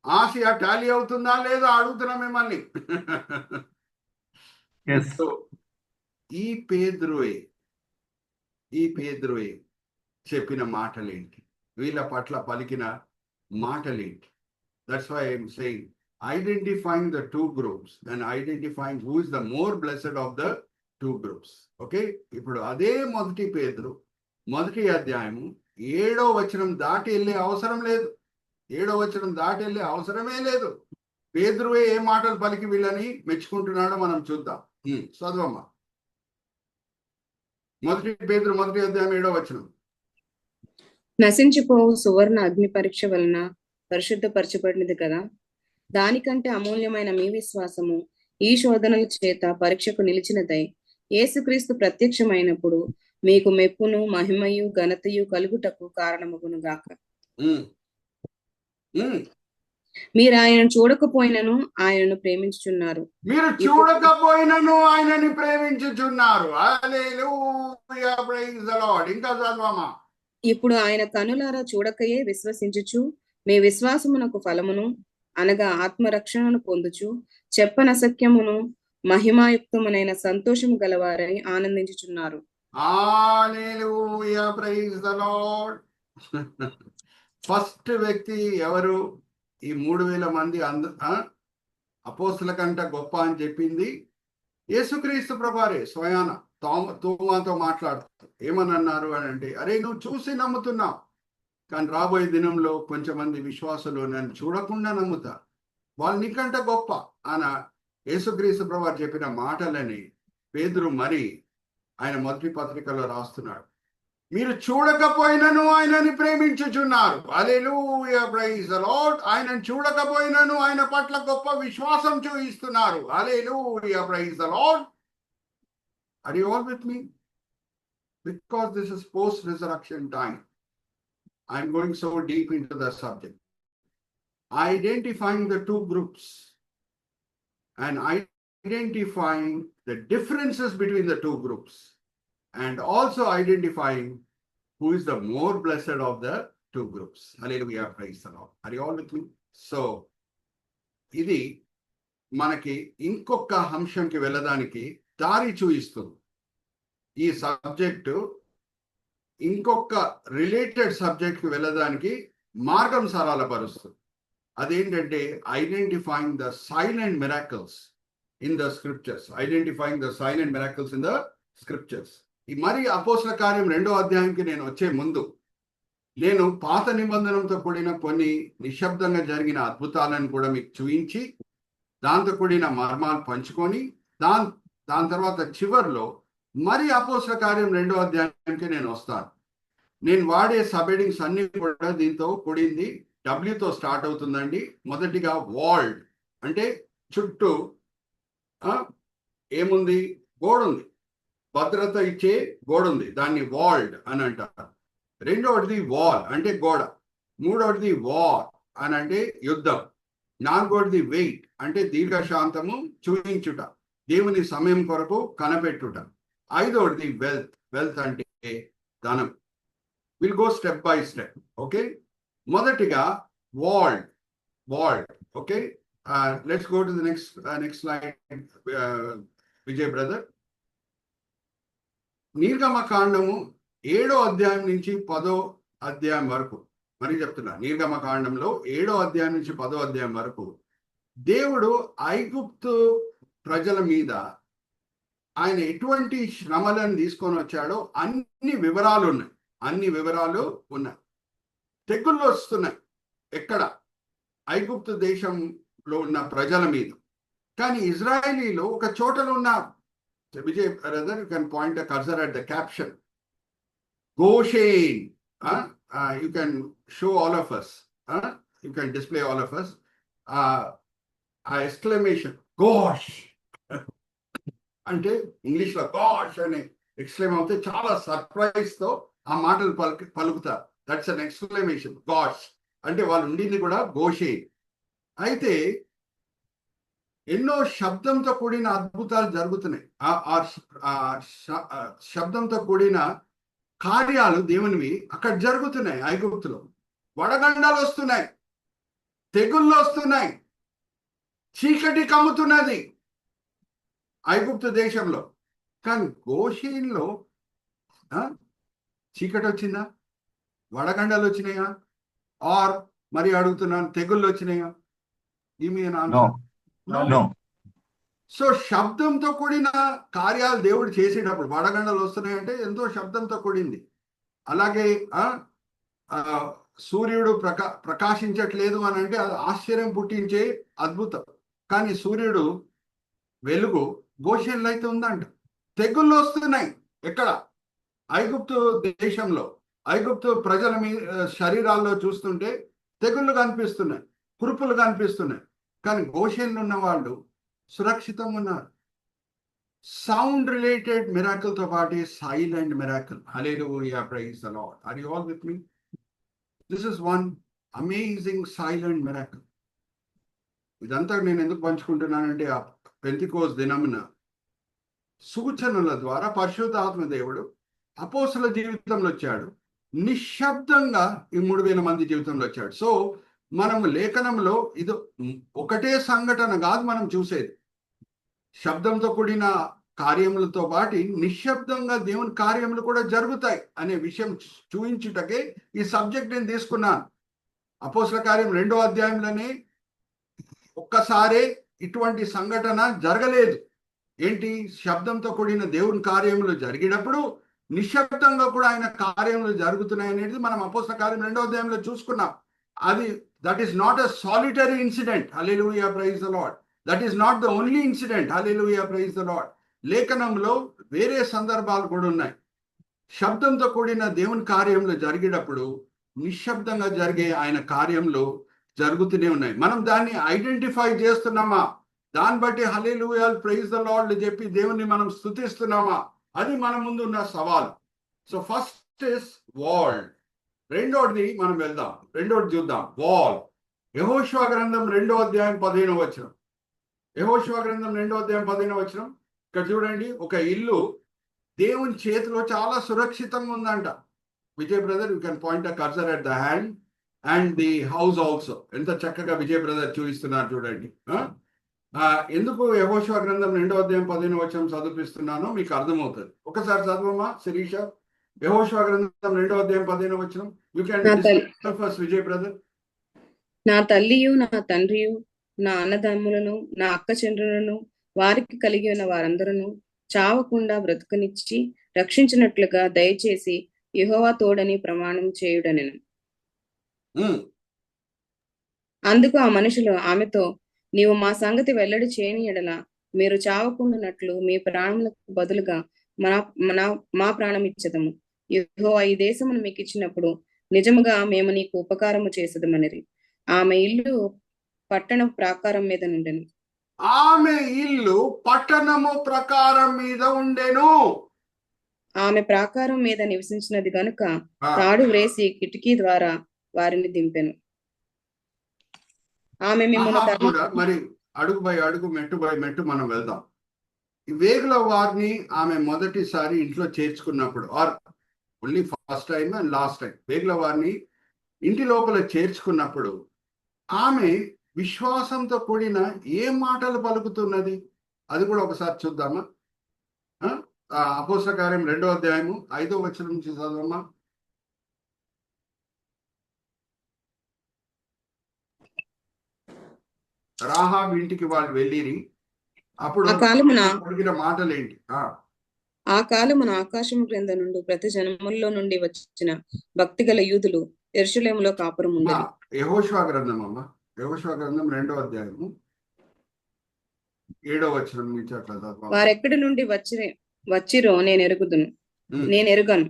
Speaker 1: ఆసియా టాలీ అవుతుందా లేదా అడుగుతున్నా మిమ్మల్ని.
Speaker 4: ఎస్.
Speaker 1: ఈ పేతురువే చెప్పిన మాటలేంటి? వీళ్ళ పట్ల పలికిన మాటలేంటి? That's why I'm saying identifying the 2 groups and identifying who is the more blessed of the 2 groups. Okay, ఇప్పుడు అదే మొదటి పేతురు మొదటి అధ్యాయము 7వ వచనం దాటి వెళ్ళే అవసరం లేదు. 7వ వచనం దాటి వెళ్ళే అవసరమే లేదు. పేతురువే ఏ మాటలు పలికి వీళ్ళని మెచ్చుకుంటున్నాడో మనం చూద్దాం. చదవమ్మా. మొదటి పేతురు మొదటి అధ్యాయం 7వ వచనం.
Speaker 2: నశించిపోవు సువర్ణ అగ్ని పరీక్ష వలన పరిశుద్ధపరచబడినది కదా, దానికంటే అమూల్యమైన మీ విశ్వాసము ఈ శోధనల చేత పరీక్షకు నిలిచినదై యేసుక్రీస్తు ప్రత్యక్షమైనప్పుడు మీకు మెప్పును మహిమయు ఘనతయు కలుగుటకు కారణమగును గాక. మీరు ఆయనను చూడకపోయినను ఆయనను ప్రేమించుచున్నారు.
Speaker 1: మీరు చూడకపోయినను ఆయనని ప్రేమించుచున్నారు. Hallelujah, praise the lord. ఇంకా చదవమా.
Speaker 2: ఇప్పుడు ఆయన కనులారా చూడకయే విశ్వసించుచు మీ విశ్వాసమునకు ఫలమును అనగా ఆత్మరక్షణను పొందుచు చెప్పనసక్యమును మహిమాయుక్తమునైన సంతోషము గలవారై ఆనందించుచున్నారు.
Speaker 1: హల్లెలూయా, ప్రైజ్ ది లార్డ్. ఫస్ట్ వ్యక్తి ఎవరు? ఈ 3,000 మంది అపోస్తల కంటే గొప్ప అని చెప్పింది యేసుక్రీస్తు ప్రభువారే స్వయాన తోమాతో మాట్లాడుతూ ఏమని అన్నారు అని అంటే, అరే నువ్వు చూసి నమ్ముతున్నావు, కానీ రాబోయే దినంలో కొంచెం మంది విశ్వాసులు నన్ను చూడకుండా నమ్ముతారు, వాళ్ళు నీకంటే గొప్ప ఆయన యేసుక్రీస్తు ప్రభువారు చెప్పిన మాటలని పేతురు మరి ఆయన మొదటి పత్రికలో రాస్తున్నాడు. మీరు చూడకపోయినను ఆయనని ప్రేమించుచున్నారు. Hallelujah, praise the Lord. ఆయనను చూడకపోయినను ఆయన పట్ల గొప్ప విశ్వాసం చూపిస్తున్నారు. Hallelujah, praise the Lord. Are you all with me? Because this is post-resurrection time, I'm going so deep into the subject. Identifying the 2 groups and identifying the differences between the two groups and also identifying who is the more blessed of the two groups. Hallelujah, praise the Lord. Are you all with me? So ఇది మనకి ఇంకొక అంశంకి వెళ్ళడానికి దారి చూయిస్తుంది. ఈ subject ఇంకొక related సబ్జెక్ట్కి వెళ్ళడానికి మార్గం సరళపరుస్తుంది. అదేంటంటే identifying the silent miracles in the scriptures. Identifying the silent miracles in the scriptures. ఈ మరి అపోస్తల కార్యం 2వ అధ్యాయంకి నేను వచ్చే ముందు నేను పాత నిబంధనతో కూడిన కొన్ని నిశ్శబ్దంగా జరిగిన అద్భుతాలను కూడా మీకు చూపించి దాంతో కూడిన మర్మాలు పంచుకొని దాని తర్వాత చివరిలో మరి అపోస్తల కార్యం 2వ అధ్యాయానికి నేను వస్తాను. నేను వాడే సబ్హెడింగ్స్ అన్ని కూడా దీంతో కూడింది డబ్ల్యూతో స్టార్ట్ అవుతుందండి. మొదటిగా వాల్డ్ అంటే చుట్టూ ఏముంది? గోడ ఉంది, భద్రత ఇచ్చే గోడ ఉంది, దాన్ని వాల్డ్ అని అంటారు. రెండవది వాల్ అంటే గోడ. మూడవది వార్ అని అంటే యుద్ధం. నాలుగవది వెయిట్ అంటే దీర్ఘశాంతము చూయించుట, దేవుని సమయం కొరకు కనపెట్టుట. ఐదవది వెల్త్. వెల్త్ అంటే ధనం. Will go step by step. Okay, మొదటిగా వాల్డ్. Okay, let's go to the next slide Vijay brother. నిర్గమకాండము 7వ అధ్యాయం నుంచి 10వ అధ్యాయం వరకు, మరి చెప్తున్నా, నిర్గమకాండంలో 7వ అధ్యాయం నుంచి 10వ అధ్యాయం వరకు దేవుడు ఐగుప్తు ప్రజల మీద ఆయన ఎటువంటి శ్రమలను తీసుకొని వచ్చాడో అన్ని వివరాలు ఉన్నాయి. తెగుళ్ళు వస్తున్నాయి ఎక్కడ? ఐగుప్తు దేశంలో ఉన్న ప్రజల మీద. కానీ ఇజ్రాయేలీలో ఒక చోటలో ఉన్న, Vijay brother, you can point the cursor at the caption, Goshen. You can show all of us. You can display all of us. Exclamation, gosh. అంటే ఇంగ్లీష్ లో gosh అనే ఎక్స్క్లైమ్ అవుతే చాలా సర్ప్రైజ్ తో ఆ మాటలు పలుకుతారు. That's an exclamation, gosh. అంటే వాళ్ళు ఉండింది కూడా గోషే. అయితే ఎన్నో శబ్దంతో కూడిన అద్భుతాలు జరుగుతున్నాయి. ఆ శబ్దంతో కూడిన కార్యాలు దేవునివి అక్కడ జరుగుతున్నాయి. ఐగుప్తులో వడగండాలు వస్తున్నాయి, తెగుళ్ళు వస్తున్నాయి, చీకటి కమ్ముతున్నది ఐగుప్తు దేశంలో. కానీ గోషేన్లో చీకటి వచ్చిందా? వడగండాలు వచ్చినాయా? ఆర్ మరి అడుగుతున్నాను, తెగుళ్ళు వచ్చినాయా? సో శబ్దంతో కూడిన కార్యాలు దేవుడు చేసేటప్పుడు, వడగండలు వస్తున్నాయంటే ఎంతో శబ్దంతో కూడింది. అలాగే సూర్యుడు ప్రకాశించట్లేదు అని అంటే అది ఆశ్చర్యం పుట్టించే అద్భుతం. కానీ సూర్యుడు వెలుగు గోషేన్లో అయితే ఉందంట. తెగుళ్ళు వస్తున్నాయి ఎక్కడ? ఐగుప్తు దేశంలో. ఐగుప్తు ప్రజల మీద శరీరాల్లో చూస్తుంటే తెగుళ్ళు కనిపిస్తున్నాయి, కురుపులు కనిపిస్తున్నాయి. కానీ గోషేన్లో ఉన్న వాళ్ళు సురక్షితంగా ఉన్నారు. సౌండ్ రిలేటెడ్ మిరాకిల్ తో పాటు silent miracle. Hallelujah, praise the lord. Are you all with me? This is one amazing silent miracle. ఇదంతా నేను ఎందుకు పంచుకుంటున్నానంటే, ఆ పెంతెకోస్తు దినమున సూచనల ద్వారా పరిశుద్ధాత్మ దేవుడు అపోస్తలుల జీవితంలో వచ్చాడు, నిశ్శబ్దంగా ఈ 3000 మంది జీవితంలో వచ్చాడు. సో మనము లేఖనంలో ఇది ఒకటే సంఘటన కాదు మనం చూసేది. శబ్దంతో కూడిన కార్యములతో పాటు నిశ్శబ్దంగా దేవుని కార్యములు కూడా జరుగుతాయి అనే విషయం చూయించుటకే ఈ సబ్జెక్ట్ నేను తీసుకున్నాను. అపోస్తల కార్యం 2వ అధ్యాయంలోనే ఒక్కసారే ఇటువంటి సంఘటన జరగలేదు. ఏంటి? శబ్దంతో కూడిన దేవుని కార్యములు జరిగినప్పుడు నిశ్శబ్దంగా కూడా ఆయన కార్యములు జరుగుతున్నాయి అనేది మనం అపోస్తల కార్యం 2వ అధ్యాయంలో చూసుకున్నాం. అది that is not a solitary incident. Hallelujah, praise the Lord. That is not the only incident. Hallelujah, praise the Lord. లేఖనంలో వేరే సందర్భాలు కూడా ఉన్నాయి. శబ్దంతో కూడిన దేవుని కార్యములు జరిగేటప్పుడు నిశ్శబ్దంగా జరిగే ఆయన కార్యములు జరుగుతూనే ఉన్నాయి. మనం దాన్ని ఐడెంటిఫై చేస్తున్నామా? దాన్ని బట్టి హల్లెలూయా, ప్రైజ్ ద లార్డ్ చెప్పి దేవుని మనం స్తుతిస్తున్నామా? అది మన ముందు ఉన్న సవాల్. So first is walled. రెండోది మనం వెళ్దాం, రెండోది చూద్దాం. వాల్. యెహోషువ గ్రంథం 2వ అధ్యాయం 15వ వచనం. యెహోషువ గ్రంథం 2:15 ఇక్కడ చూడండి, ఒక ఇల్లు దేవుని చేతిలో చాలా సురక్షితంగా ఉందంట. Vijay brother, you can point a cursor at the hand and the house also. ఎంత చక్కగా విజయ్ బ్రదర్ చూపిస్తున్నారు చూడండి. ఎందుకు యెహోషువ గ్రంథం 2:15 చదివిస్తున్నానో మీకు అర్థమవుతుంది. ఒకసారి చదవమ్మా శిరీష. యెహోషువ గ్రంథం 2:15 you can first Vijay brother.
Speaker 2: నా తల్లియు నా తండ్రియు నా అన్నదమ్ములను నా అక్క చెండ్రులను వారికి కలిగి ఉన్న వారందరూ చావకుండా బ్రతుకనిచ్చి రక్షించినట్లుగా దయచేసి యెహోవా తోడని ప్రమాణం చేయుడనెను. అందుకు ఆ మనుషులు ఆమెతో, నీవు మా సంగతి వెల్లడి చేయని ఎడల మీరు చావకుండానట్లు మీ ప్రాణములకు బదులుగా మా ప్రాణం ఇచ్చదము. యెహోవా ఈ దేశమును మీకు ఇచ్చినప్పుడు నిజముగా మేము నీకు ఉపకారము చేసదమనిరి. ఆమె ఇల్లు పట్టణ ప్రాకారం మీద నుండెను.
Speaker 1: ఆమె ఇల్లు పట్టణము ప్రకారం మీద ఉండెను.
Speaker 2: ఆమె ప్రాకారం మీద నివసించినది గనుక తాడు వేసి కిటికీ ద్వారా వారిని దింపెను. ఆమె మిమ్మల్ని
Speaker 1: మరి అడుగు బై అడుగు, మెట్టు బై మెట్టు మనం వెళ్దాం. ఈ వేగుల వారిని ఆమె మొదటిసారి ఇంట్లో చేర్చుకున్నప్పుడు, or only first time and last time, వేగుల వారిని ఇంటి లోపల చేర్చుకున్నప్పుడు ఆమె విశ్వాసంతో కూడిన ఏ మాటలు పలుకుతున్నది అది కూడా ఒకసారి చూద్దామా. అపోస్తల కార్యం 2:5 నుంచి చదవమ్మా. రాహాబు ఇంటికి వాళ్ళు వెళ్ళిరి. అప్పుడు పలికిన మాటలు ఏంటి?
Speaker 2: ఆ కాలమున ఆకాశం క్రింద నుండి ప్రతి జనముల్లో నుండి వచ్చిన భక్తిగల యూదులు యెరూషలేములో కాపురం ఉండేది.
Speaker 1: యెహోషువ గ్రంథం అమ్మా, యెహోషువ గ్రంథం 2:7 నుంచి అట్లా చదవాలి.
Speaker 2: వారెక్కడి నుండి వచ్చిరో నేను ఎరుగను.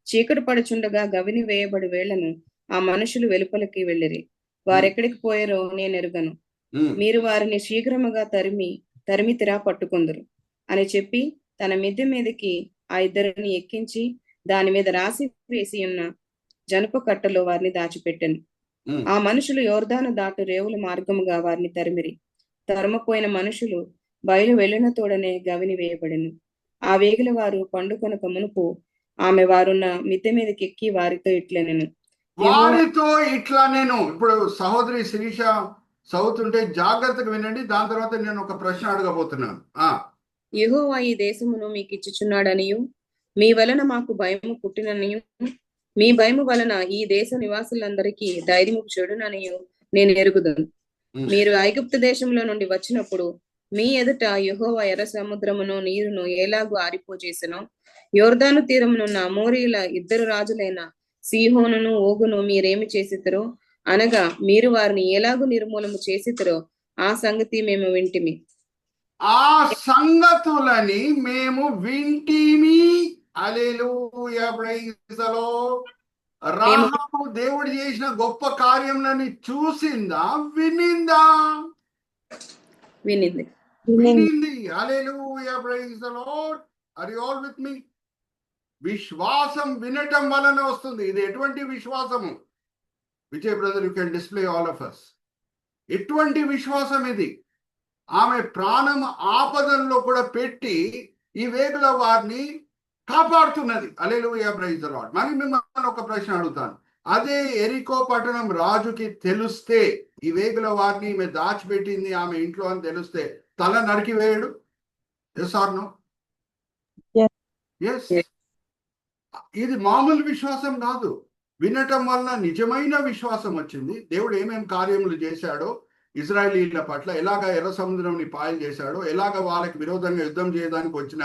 Speaker 2: చీకటి పడుచుండగా గవిని వేయబడి వేళ్లను ఆ మనుషులు వెలుపలికి వెళ్ళిరి. వారెక్కడికి పోయారో నేను ఎరుగను. మీరు వారిని శీఘ్రముగా తరిమితిరా పట్టుకొందురు అని చెప్పి తన మిద్దె మీదకి ఆ ఇద్దరిని ఎక్కించి దాని మీద రాసి వేసి ఉన్న జనప కట్టలో వారిని దాచిపెట్టెను. ఆ మనుషులు యోర్దాను దాటు రేవుల మార్గముగా వారిని తరిమిరి. తరమపోయిన మనుషులు బయలు వెళ్ళిన తోడనే గవిని వేయబడెను. ఆ వేగుల వారు పండుకొనక మునుపు ఆమె వారున్న మిద్దె మీదకి ఎక్కి వారితో ఇట్లనెను.
Speaker 1: ఇప్పుడు సహోదరి శిరీష చదువుతుంటే జాగ్రత్తగా వినండి. దాని తర్వాత నేను ఒక ప్రశ్న అడగబోతున్నాను.
Speaker 2: యెహోవా ఈ దేశమును మీకు ఇచ్చుచున్నాడనియు మీ వలన మాకు భయము పుట్టిననియు మీ భయము వలన ఈ దేశ నివాసులందరికీ ధైర్యము చెడుననియు నేను ఎరుగుదును. మీరు ఐగుప్తు దేశంలో నుండి వచ్చినప్పుడు మీ ఎదుట యెహోవా ఎర్ర సముద్రమును నీరును ఎలాగూ ఆరిపోజేసెనో యోర్దాను తీరమునున్న అమోరీల ఇద్దరు రాజులైన సీహోనును ఓగును మీరేమి చేసిద్దరో అనగా మీరు వారిని ఎలాగూ నిర్మూలము చేసిద్దరో ఆ సంగతి మేము వింటిమి.
Speaker 1: ఆ సంగతులని మేము వింటిమి. Hallelujah, praise the Lord. రాహాబు దేవుడు చేసిన గొప్ప కార్యములని చూసిందా, వినిందా?
Speaker 2: వినింది.
Speaker 1: Hallelujah, praise the Lord. Are you all with me? విశ్వాసం వినటం వలన వస్తుంది. ఇది ఎటువంటి విశ్వాసము? Vijay brother, you can display all of us. ఎటువంటి విశ్వాసం ఇది? ఆమె ప్రాణం ఆపదల్లో కూడా పెట్టి ఈ వేగుల వారిని కాపాడుతున్నది. హల్లెలూయా, ప్రైజ్ ది లార్డ్. మరి మిమ్మల్ని ఒక ప్రశ్న అడుగుతాను. అదే ఎరికో పట్టణం రాజుకి తెలిస్తే, ఈ వేగుల వారిని ఈమె దాచిపెట్టింది ఆమె ఇంట్లో అని తెలిస్తే తల నరికి వేయడు? Yes or no? ఎస్. ఇది మామూలు విశ్వాసం కాదు. వినటం వలన నిజమైన విశ్వాసం వచ్చింది. దేవుడు ఏమేం కార్యములు చేశాడో ఇజ్రాయేలీల పట్ల, ఎలాగ ఎర్ర సముద్రంని పాయలు చేశాడో, ఎలాగ వాళ్ళకి విరోధంగా యుద్ధం చేయడానికి వచ్చిన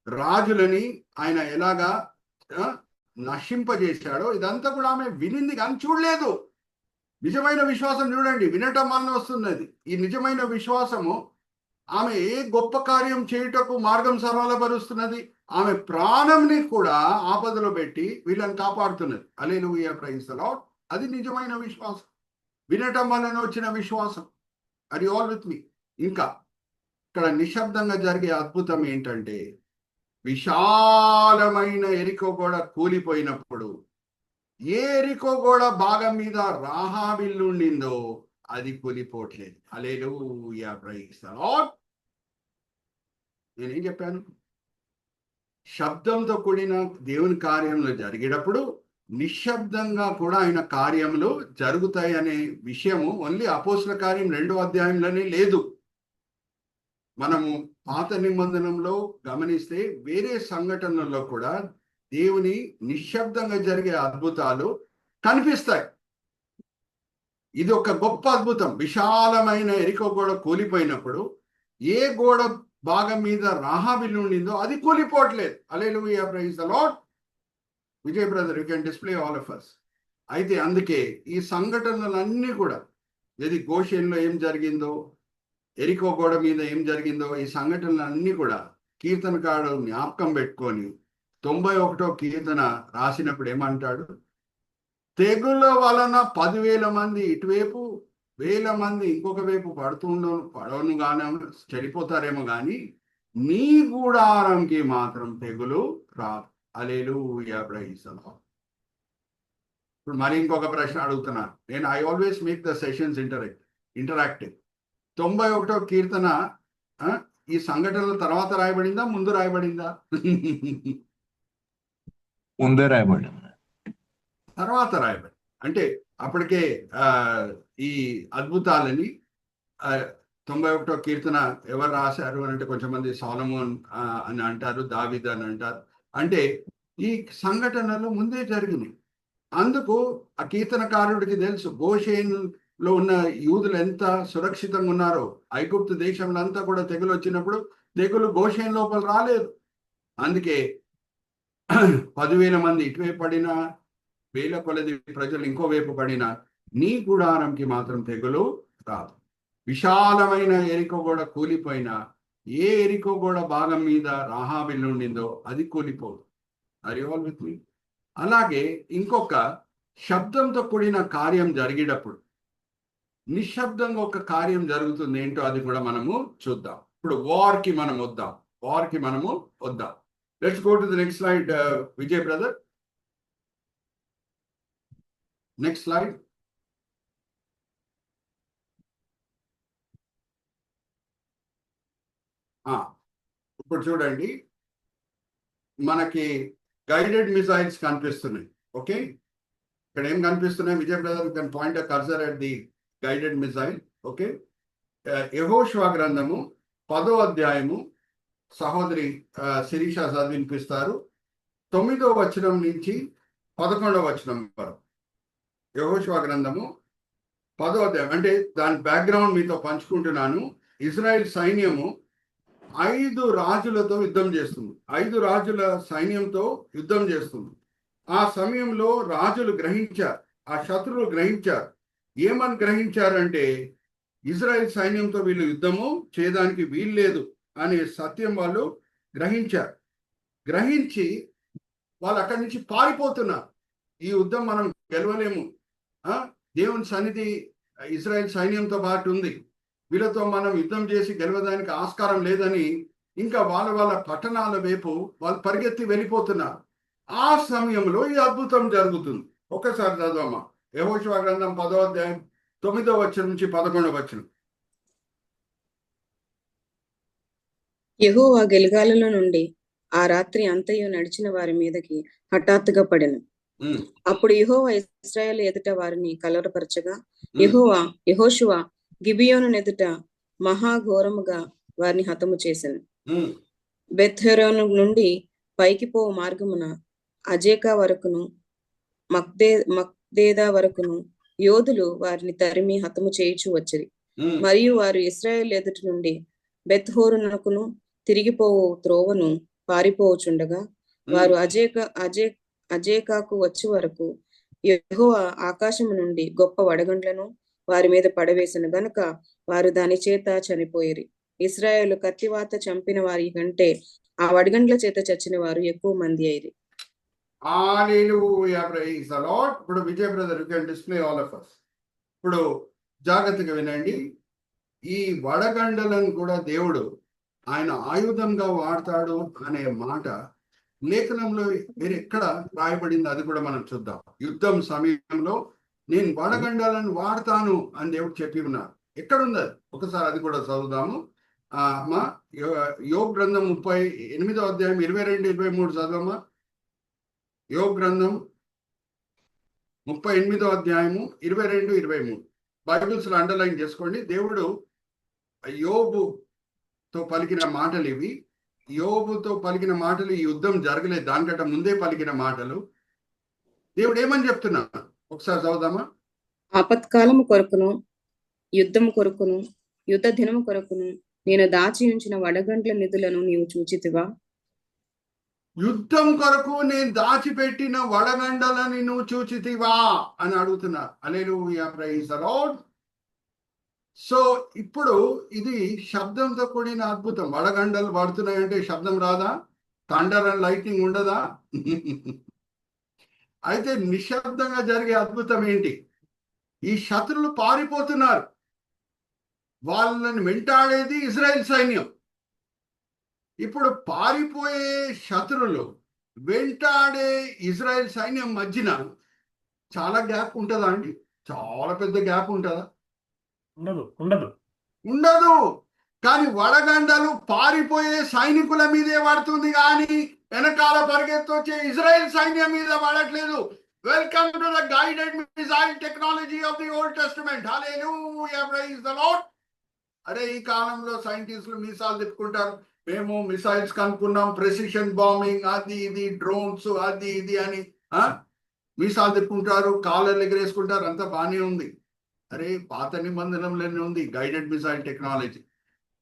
Speaker 1: రాజులని ఆయన ఎలాగా నశింపజేశాడో, ఇదంతా కూడా ఆమె వినింది కానీ చూడలేదు. నిజమైన విశ్వాసం చూడండి, వినటం వలన వస్తున్నది. ఈ నిజమైన విశ్వాసము ఆమె ఏ గొప్ప కార్యం చేయుటకు మార్గం సరళపరుస్తున్నది. ఆమె ప్రాణంని కూడా ఆపదలో పెట్టి వీళ్ళని కాపాడుతున్నది. హల్లెలూయా, ప్రైజ్ ది లార్డ్. అది నిజమైన విశ్వాసం, వినటం వలన వచ్చిన విశ్వాసం. అది ఆల్ విత్ మీ. ఇంకా ఇక్కడ నిశ్శబ్దంగా జరిగే అద్భుతం ఏంటంటే, విశాలమైన ఎరికో గోడ కూలిపోయినప్పుడు ఏ ఎరికో గోడ భాగం మీద రాహాబు ఇల్లు ఉండిందో అది కూలిపోవట్లేదు. Hallelujah, praise the lord. నేనేం చెప్పాను? శబ్దంతో కూడిన దేవుని కార్యంలో జరిగేటప్పుడు నిశ్శబ్దంగా కూడా ఆయన కార్యములు జరుగుతాయి అనే విషయము ఓన్లీ అపోస్తల కార్యం 2వ అధ్యాయంలోనే లేదు. మనము పాత నిబంధనలో గమనిస్తే వేరే సంఘటనల్లో కూడా దేవుని నిశ్శబ్దంగా జరిగే అద్భుతాలు కనిపిస్తాయి. ఇది ఒక గొప్ప అద్భుతం. విశాలమైన ఎరికో గోడ కూలిపోయినప్పుడు ఏ గోడ భాగం మీద రాహాబు ఇల్లు ఉండిందో అది కూలిపోవట్లేదు. Hallelujah, praise the Lord. Vijay brother, you can display all of us. అయితే అందుకే ఈ సంఘటనలన్నీ కూడా, ఏది గోషేన్లో ఏం జరిగిందో, ఎరికో గోడ మీద ఏం జరిగిందో, ఈ సంఘటనలన్నీ కూడా కీర్తనకారుడు జ్ఞాపకం పెట్టుకొని 91వ కీర్తన రాసినప్పుడు ఏమంటాడు? తెగుల వలన 10,000 మంది ఇటువైపు, 1,000 మంది ఇంకొక వైపు పడవను గానే చెడిపోతారేమో కానీ నీ గుడారంకి మాత్రం తెగులు రాదు. Hallelujah, praise the lord. ఇప్పుడు మరి ఇంకొక ప్రశ్న అడుగుతున్నాను నేను. I always make the sessions interactive. 91వ కీర్తన ఈ సంఘటనల తర్వాత రాయబడిందా, ముందు రాయబడిందా?
Speaker 4: ముందే రాయబడింది.
Speaker 1: తర్వాత రాయబడి అంటే అప్పటికే ఈ అద్భుతాలని 91వ కీర్తన ఎవరు రాశారు అని అంటే కొంచెం మంది సొలొమోన్ అని అంటారు, దావీదు అని అంటారు. అంటే ఈ సంఘటనలు ముందే జరిగినాయి. అందుకు ఆ కీర్తనకారుడికి తెలుసు గోషేనులో ఉన్న యూదులు ఎంత సురక్షితంగా ఉన్నారో. ఐగుప్తు దేశంలో అంతా కూడా తెగులు వచ్చినప్పుడు తెగులు గోషేన్ లోపల రాలేదు. అందుకే 10,000 మంది ఇటువైపు పడినా, 1,000 కొలది ప్రజలు ఇంకోవైపు పడినా నీ గుడారంకి మాత్రం తెగులు రాదు. విశాలమైన ఎరికో గోడ కూలిపోయినా ఏ ఎరికో గోడ భాగం మీద రాహాబు ఇల్లు ఉండిందో అది కూలిపోదు. ఆర్ యు ఆల్ విత్ మీ? అలాగే ఇంకొక శబ్దంతో కూడిన కార్యం జరిగేటప్పుడు నిశ్శబ్దంగా ఒక కార్యం జరుగుతుంది. ఏంటో అది కూడా మనము చూద్దాం. ఇప్పుడు వార్కి మనం వద్దాం. Let's go to the next slide, Vijay brother. Next slide. ఇప్పుడు చూడండి, మనకి గైడెడ్ మిసైల్స్ కనిపిస్తున్నాయి. ఓకే, ఇక్కడ ఏం కనిపిస్తున్నాయి? Vijay brother can point a cursor at the guided missile. Okay, యెహోషువ గ్రంథము 10వ అధ్యాయము సహోదరి శిరీష చదివినిపిస్తారు. 9వ వచనం నుంచి 11వ వచనం వరకు. యెహోషువ గ్రంథము 10వ అధ్యాయం అంటే దాని బ్యాక్గ్రౌండ్ మీతో పంచుకుంటున్నాను. ఇజ్రాయెల్ సైన్యము 5 రాజులతో యుద్ధం చేస్తుంది. 5 రాజుల సైన్యంతో యుద్ధం చేస్తుంది. ఆ సమయంలో రాజులు గ్రహించారు, ఆ శత్రువులు గ్రహించారు. ఏమని గ్రహించారంటే ఇజ్రాయెల్ సైన్యంతో వీళ్ళు యుద్ధము చేయడానికి వీల్లేదు అనే సత్యం వాళ్ళు గ్రహించారు. గ్రహించి వాళ్ళు అక్కడి నుంచి పారిపోతున్నారు. ఈ యుద్ధం మనం గెలవలేము, దేవుని సన్నిధి ఇజ్రాయెల్ సైన్యంతో పాటు ఉంది, వీళ్ళతో మనం యుద్ధం చేసి గెలవడానికి ఆస్కారం లేదని ఇంకా వాళ్ళ పట్టణాల వైపు వాళ్ళు పరిగెత్తి వెళ్ళిపోతున్నారు. ఆ సమయంలో ఈ అద్భుతం జరుగుతుంది. ఒక్కసారి చదవమ్మా, యెహోషువ గ్రంథం 10వ అధ్యాయం 9వ వచనం నుంచి 11వ వచనం.
Speaker 2: యెహోవా గిల్గాలులో నుండి ఆ రాత్రి అంతయు నడిచిన వారి మీదకి హఠాత్తుగా పడెను. అప్పుడు యెహోవా ఇశ్రాయేలు ఎదుట వారిని కలవరపరచగా యెహోషువ గిబియోను ఎదుట మహాఘోరముగా వారిని హతము చేసెను. బెత్హెరోను నుండి పైకి పోవు మార్గమున అజేకా వరకును మక్దేదా వరకును యోధులు వారిని తరిమి హతము చేయుచు వచ్చిరి. మరియు వారు ఇశ్రాయేలు ఎదుట నుండి బెత్హోరునకును తిరిగిపోవు త్రోవను పారిపోవచుండగా వారు అజేకాకు వచ్చే వరకు యెహోవా ఆకాశము నుండి గొప్ప వడగండ్లను వారి మీద పడవేసిన గనుక వారు దాని చేత చనిపోయిరి. ఇశ్రాయేలు కత్తివాత చంపిన వారి కంటే ఆ వడగండ్ల చేత చచ్చిన వారు ఎక్కువ మంది అయిరి.
Speaker 1: హల్లెలూయా, ప్రైజ్ ది లార్డ్. ఇప్పుడు Vijay brother you can display all of us. ఇప్పుడు జాగ్రత్తగా వినండి. ఈ వడగండలను కూడా దేవుడు ఆయన ఆయుధంగా వాడతాడు అనే మాట లేఖనంలో వేరే ఎక్కడ రాయబడింది అది కూడా మనం చూద్దాం. యుద్ధం సమయంలో నేను వడగండాలను వాడతాను అని దేవుడు చెప్పి ఉన్నారు. ఎక్కడుంది అది? ఒకసారి అది కూడా చదువుదాము. మా యోబు గ్రంథం 38వ అధ్యాయం 22-23 చదవమ్మా. యోబు గ్రంథం 38వ అధ్యాయము 22-23 బైబిల్స్ లో అండర్లైన్ చేసుకోండి. దేవుడు యోబుతో పలికిన మాటలు ఇవి. యోబుతో పలికిన మాటలు ఈ యుద్ధం జరగలేదు, దానికంటే ముందే పలికిన మాటలు. దేవుడు ఏమని చెప్తున్నా ఒకసారి చదువుదామా.
Speaker 2: ఆపత్కాలము కొరకును యుద్ధము కొరకును యుద్ధ దినము కొరకును నేను దాచి ఉంచిన వడగండ్ల నిధులను నీవు చూచితివా?
Speaker 1: యుద్ధం కొరకు నేను దాచిపెట్టిన వడగండలని నువ్వు చూచితివా అని అడుగుతున్నా. హల్లెలూయా, ప్రైజ్ ది లార్డ్. సో ఇప్పుడు ఇది శబ్దంతో కూడిన అద్భుతం. వడగండలు పడుతున్నాయంటే శబ్దం రాదా? థండర్ అండ్ లైటింగ్ ఉండదా? అయితే నిశ్శబ్దంగా జరిగే అద్భుతం ఏంటి? ఈ శత్రులు పారిపోతున్నారు. వాళ్ళని వెంటాడేది ఇజ్రాయెల్ సైన్యం. ఇప్పుడు పారిపోయే శత్రులు వెంటాడే ఇజ్రాయెల్ సైన్యం మధ్యన చాలా గ్యాప్ ఉంటుందా అండి? చాలా పెద్ద గ్యాప్ ఉంటుందా? ఉండదు. కానీ వడగండలు పారిపోయే సైనికుల మీదే పడుతుంది, కానీ వెనకాల పరిగెత్తొచ్చే ఇజ్రాయెల్ సైన్యం మీద పడట్లేదు. Welcome to the guided missile technology of the old testament. Hallelujah, praise the lord. అరే, ఈ కాలంలో సైంటిస్టులు మీసాలు తిప్పుకుంటారు. మేము మిసైల్స్ కనుక్కున్నాం, ప్రెసిషన్ బాంబింగ్, అది ఇది, డ్రోన్స్, అది ఇది అని మీసాలు తిప్పుకుంటారు, కాలర్లు ఎగరేసుకుంటారు. అంతా బాగానే ఉంది. అరే, పాత నిబంధనలోనే ఉంది గైడెడ్ మిసైల్ టెక్నాలజీ.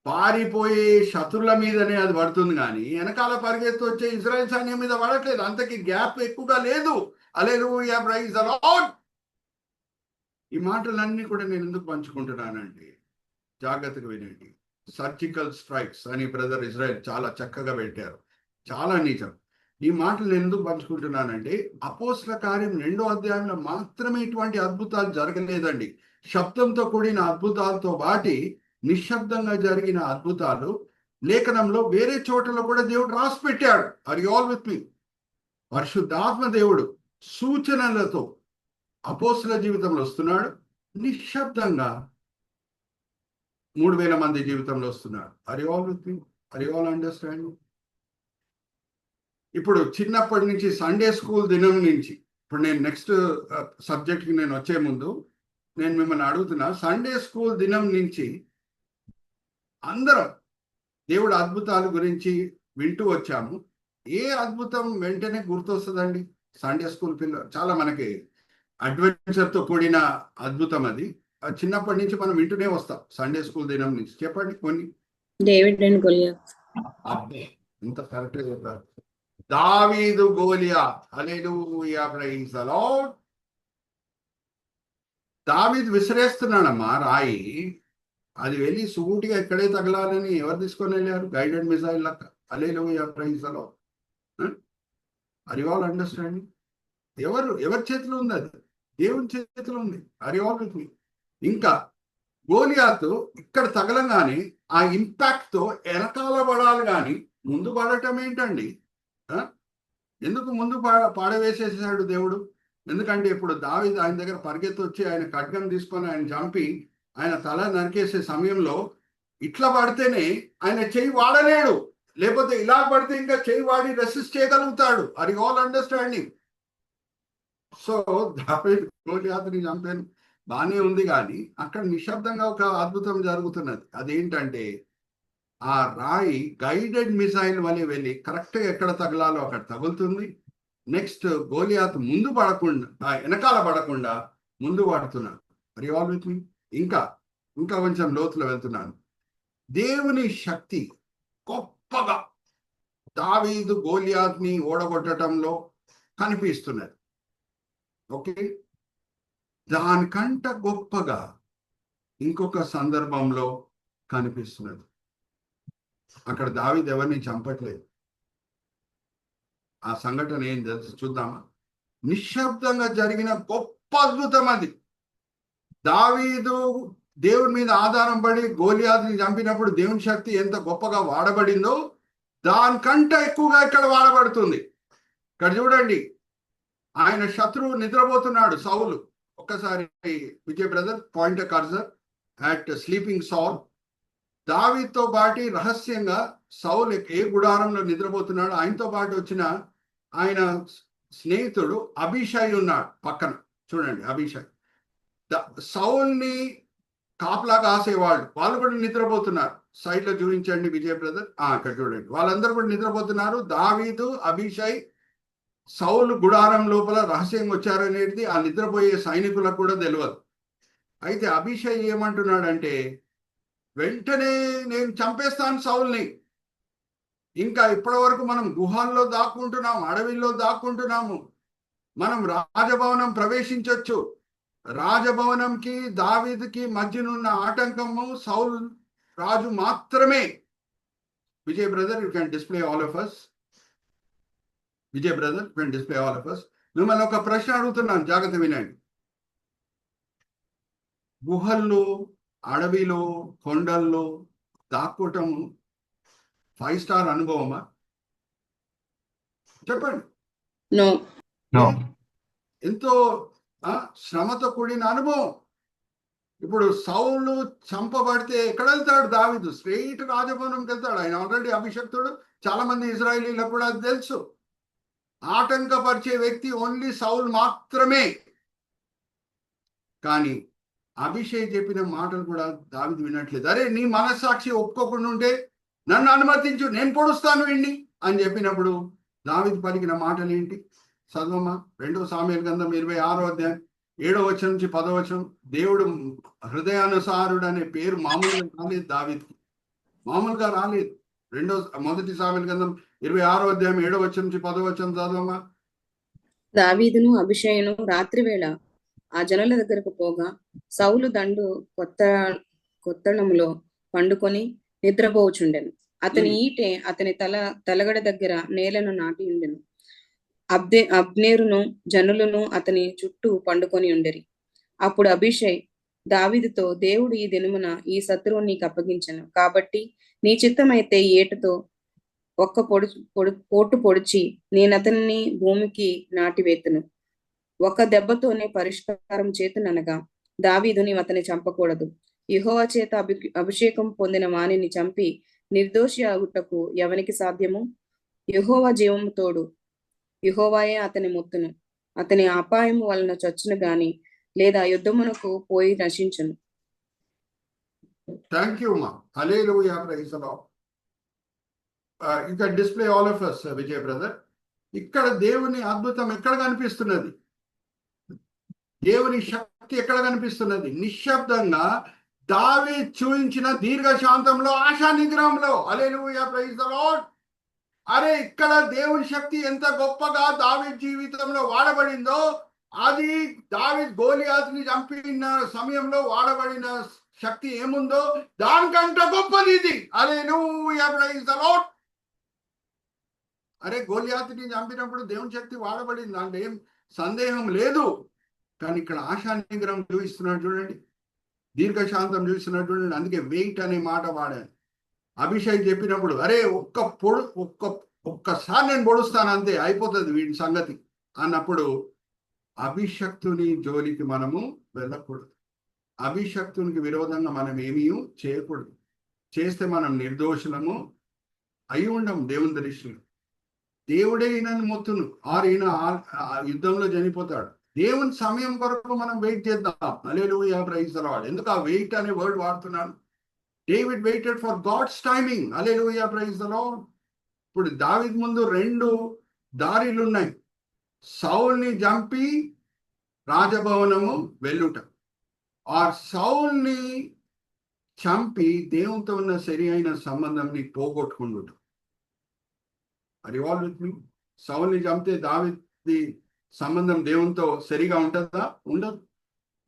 Speaker 1: పారిపోయే శత్రుల మీదనే అది పడుతుంది, కానీ వెనకాల పరిగెత్తి వచ్చే ఇజ్రాయెల్ సైన్యం మీద పడట్లేదు. అంతకి గ్యాప్ ఎక్కువగా లేదు. హల్లెలూయా, ప్రైజ్ ది లార్డ్. ఈ మాటలన్నీ కూడా నేను ఎందుకు పంచుకుంటున్నానంటే, జాగ్రత్తగా వినండి. సర్జికల్ స్ట్రైక్స్ అని బ్రదర్ ఇజ్రాయెల్ చాలా చక్కగా పెట్టారు. చాలా నిజం. ఈ మాటలు నేను ఎందుకు పంచుకుంటున్నానంటే, అపోస్తల కార్యం 2వ అధ్యాయంలో మాత్రమే ఇటువంటి అద్భుతాలు జరగలేదండి. శబ్దంతో కూడిన అద్భుతాలతో పాటి నిశ్శబ్దంగా జరిగిన అద్భుతాలు లేఖనంలో వేరే చోట్ల కూడా దేవుడు రాసి పెట్టాడు. ఆర్ యు ఆల్ విత్ మీ? పరిశుద్ధాత్మ దేవుడు సూచనలతో అపోస్తల జీవితంలో వస్తున్నాడు, నిశ్శబ్దంగా 3000 మంది జీవితంలో వస్తున్నాడు. Are you all with me? Are you all understanding? ఇప్పుడు చిన్నప్పటి నుంచి సండే స్కూల్ దినం నుంచి, ఇప్పుడు నేను నెక్స్ట్ సబ్జెక్ట్కి నేను వచ్చే ముందు నేను మిమ్మల్ని అడుగుతున్నా, సండే స్కూల్ దినం నుంచి అందరం దేవుడు అద్భుతాల గురించి వింటూ వచ్చాము. ఏ అద్భుతం వెంటనే గుర్తొస్తుందండి? సండే స్కూల్ పిల్లలు చాలా మనకి అడ్వెంచర్తో కూడిన అద్భుతం అది. చిన్నప్పటి నుంచి మనం వింటూనే వస్తాం సండే స్కూల్ దినం నుంచి. చెప్పండి కొన్ని.
Speaker 2: David and Goliath.
Speaker 1: అబ్బే, ఇంత కరెక్ట్గా చెప్పారు. దావీదు, గోలియాత్. Hallelujah, praise the lord. దావీదు విసిరేస్తున్నాడమ్మా రాయి, అది వెళ్ళి సూటిగా ఎక్కడే తగలాలని ఎవరు తీసుకొని వెళ్ళారు? గైడెడ్ మిసైల్ లెక్క. Hallelujah, praise the Lord. Are you all understanding? ఎవరి చేతిలో ఉంది? అది దేవుని చేతిలో ఉంది. Are you all with me? ఇంకా గోలియాతు ఇక్కడ తగలంగానే ఆ ఇంపాక్ట్ తో వెనకాల పడాలి, కానీ ముందు పడటం ఏంటండి? ఎందుకు ముందు పాడవేసేసాడు దేవుడు? ఎందుకంటే ఇప్పుడు దావీదు ఆయన దగ్గర పరిగెత్తి వచ్చి ఆయన ఖడ్గం తీసుకొని ఆయన చంపి ఆయన తల నరికేసే సమయంలో ఇట్లా పడితేనే ఆయన చెయ్యి వాడలేడు, లేకపోతే ఇలా పడితే ఇంకా చెయ్యి వాడి రెసిస్ట్ చేయగలుగుతాడు. Are you all understanding? So దావీదు గోలియాతుని చంపాను, బాగానే ఉంది, కానీ అక్కడ నిశ్శబ్దంగా ఒక అద్భుతం జరుగుతున్నది. అదేంటంటే, ఆ రాయి గైడెడ్ మిసైల్ వలె వెళ్ళి కరెక్ట్గా ఎక్కడ తగలాలో అక్కడ తగులుతుంది. నెక్స్ట్ గోలియాత్ ముందు పడకుండా, వెనకాల పడకుండా ముందు పడుతున్నాడు. Are you all with me? ఇంకా కొంచెం లోతులో వెళ్తున్నాను. దేవుని శక్తి గొప్పగా దావీదు గోలియాత్ని ఓడగొట్టడంలో కనిపిస్తున్నది. ఓకే, దానికంట గొప్పగా ఇంకొక సందర్భంలో కనిపిస్తున్నది. అక్కడ దావీదు ఎవరిని చంపట్లేదు. ఆ సంఘటన ఏం తెలుసు చూద్దామా? నిశ్శబ్దంగా జరిగిన గొప్ప అద్భుతం అది. దావీదు దేవుని మీద ఆధారం పడి గోలియాతుని చంపినప్పుడు దేవుని శక్తి ఎంత గొప్పగా వాడబడిందో దానికంటే ఎక్కువగా ఇక్కడ వాడబడుతుంది. ఇక్కడ చూడండి, ఆయన శత్రువు నిద్రపోతున్నాడు, సౌలు. ఒక్కసారి Vijay brother point cursor at sleeping Saul. దావీదుతో పాటు రహస్యంగా సౌల్ ఏ గుడారంలో నిద్రపోతున్నాడు, ఆయనతో పాటు వచ్చిన ఆయన స్నేహితుడు అభిషై ఉన్నాడు పక్కన. చూడండి, అభిషై సౌల్ని కాపలా కాసేవాళ్ళు, వాళ్ళు కూడా నిద్రపోతున్నారు. సైడ్ లో చూపించండి విజయ్ బ్రదర్, అక్కడ చూడండి, వాళ్ళందరూ కూడా నిద్రపోతున్నారు. దావీదు, అభిషై సౌలు గుడారం లోపల రహస్యంగా వచ్చారనేది ఆ నిద్రపోయే సైనికులకు కూడా తెలియదు. అయితే అభిషై ఏమంటున్నాడంటే, వెంటనే నేను చంపేస్తాను సౌల్ని. ఇంకా ఇప్పటి వరకు మనం గుహాల్లో దాక్కుంటున్నాము, అడవిలో దాక్కుంటున్నాము, మనం రాజభవనం ప్రవేశించవచ్చు. రాజభవనంకి దావీదుకి మధ్యనున్న ఆటంకము సౌల్ రాజు మాత్రమే. Vijay brother, you can display all of us. Vijay brother, you can display all of us. మిమ్మల్ని ఒక ప్రశ్న అడుగుతున్నాను, జాగ్రత్త వినండి. గుహల్లో, అడవిలో, కొండల్లో దాక్కోవటము 5 స్టార్ అనుభవమా? చెప్పండి.
Speaker 2: నో.
Speaker 4: No.
Speaker 1: ఎంతో శ్రమతో కూడిన అనుభవం. ఇప్పుడు సౌలు చంపబడితే ఎక్కడ వెళ్తాడు దావీదు? స్ట్రెయిట్ రాజభవనంకి వెళ్తాడు. ఆయన ఆల్రెడీ అభిషక్తుడు, చాలా మంది ఇజ్రాయేలీలకు కూడా అది తెలుసు. ఆటంకపరిచే వ్యక్తి ఓన్లీ సౌల్ మాత్రమే. కానీ అభిషేక్ చెప్పిన మాటలు కూడా దావీదు వినట్లేదు. అరే, నీ మనస్సాక్షి ఒప్పుకోకుండా ఉంటే నన్ను అనుమతించు, నేను పొడుస్తాను వీడిని అని చెప్పినప్పుడు దావీదు పలికిన మాటలు ఏంటి? చదవమా, 2 సామ్యుల గ్రంథం 26వ అధ్యాయం 7వ వచనం నుంచి 10వ వచనం. దేవుడు హృదయానుసారుడు అనే పేరు మామూలుగా రాలేదు దావీదుకి, మామూలుగా రాలేదు. 1 సామ్యుల గ్రంథం 26వ అధ్యాయం 7వ వచనం నుంచి 10వ వచనం చదవమా.
Speaker 2: దావీదును అభిషేయును రాత్రి వేళ ఆ జనుల దగ్గరకు పోగా సౌలు దండు కొత్తళములో పండుకొని నిద్రపోవుచుండెను. అతని ఈటె అతని తలగడ దగ్గర నేలను నాటి ఉండెను. అబ్నేరును జనులను అతని చుట్టూ పండుకొని ఉండెరి. అప్పుడు అభిషై దావీదుతో, దేవుడు ఈ దినమున ఈ శత్రువుని నీకు అప్పగించెను కాబట్టి నీ చిత్తమైతే ఏటుతో ఒక్క పోటు పొడిచి నేనతన్ని భూమికి నాటివేతును. ఒక దెబ్బతోనే పరిష్కారం చేతుననగా దావీదు నీవు అతన్ని చంపకూడదు. యెహోవా చేత అభిషేకం పొందిన వానిని చంపి నిర్దోషి అగుటకు ఎవనికి సాధ్యము? యెహోవా జీవము తోడు, యెహోవాయే అతని ముత్తును. అతని అపాయము వలన చచ్చును గాని లేదా యుద్ధమునకు పోయి నశించును.
Speaker 1: థ్యాంక్ యూ మా. Hallelujah, praise the Lord. You can display all of us, Vijay brother. ఇక్కడ దేవుని అద్భుతం ఎక్కడ కనిపిస్తున్నది? దేవుని శక్తి ఎక్కడ కనిపిస్తున్నది? నిశ్శబ్దంగా దావీదు చూయించిన దీర్ఘశాంతంలో, ఆశా నిగ్రహంలో. హల్లెలూయా, ప్రైజ్ ది లార్డ్. అరే, ఇక్కడ దేవుని శక్తి ఎంత గొప్పగా దావీదు జీవితంలో వాడబడిందో, అది దావీదు గోలియాతుని చంపిన సమయంలో వాడబడిన శక్తి ఏముందో దానికంటే గొప్పది ఇది. హల్లెలూయా, ప్రైజ్ ది లార్డ్. అరే, గోలియాతుని చంపినప్పుడు దేవుని శక్తి వాడబడింది, దాంట్లో ఏం సందేహం లేదు. కానీ ఇక్కడ ఆశా నిగ్రహం చూపిస్తున్నాడు చూడండి, దీర్ఘశాంతం చూపిస్తున్నాడు చూడండి. అందుకే వెయిట్ అనే మాట వాడాను. అభిషేక్ చెప్పినప్పుడు, అరే ఒక్కసారి నేను పొడుస్తాను, అంతే అయిపోతుంది వీడి సంగతి అన్నప్పుడు అభిషక్తుని జోలికి మనము వెళ్ళకూడదు. అభిషక్తునికి విరోధంగా మనం ఏమీ చేయకూడదు. చేస్తే మనం నిర్దోషులము అయి ఉండం దేవుని దృష్టిలో. దేవుడే ఈయనని మొత్తును, ఈయన యుద్ధంలో చనిపోతాడు. దేవుని సమయం కొరకు మనం వెయిట్ చేద్దాం. Hallelujah, praise the lord. ఎందుకు ఆ వెయిట్ అనే వర్డ్ వాడుతున్నాను? David waited for God's timing. Hallelujah, praise the lord. ఇప్పుడు దావీదు ముందు 2 దారులు ఉన్నాయి. సౌల్ని చంపి రాజభవనము వెళ్ళుట, సౌల్ని చంపి దేవునితో ఉన్న సరి అయిన సంబంధంని పోగొట్టుకుంటుట. అది ఆల్ విత్ మీ. సౌల్ని చంపితే దావీదు సంబంధం దేవునితో సరిగా ఉంటుందా? ఉండదు.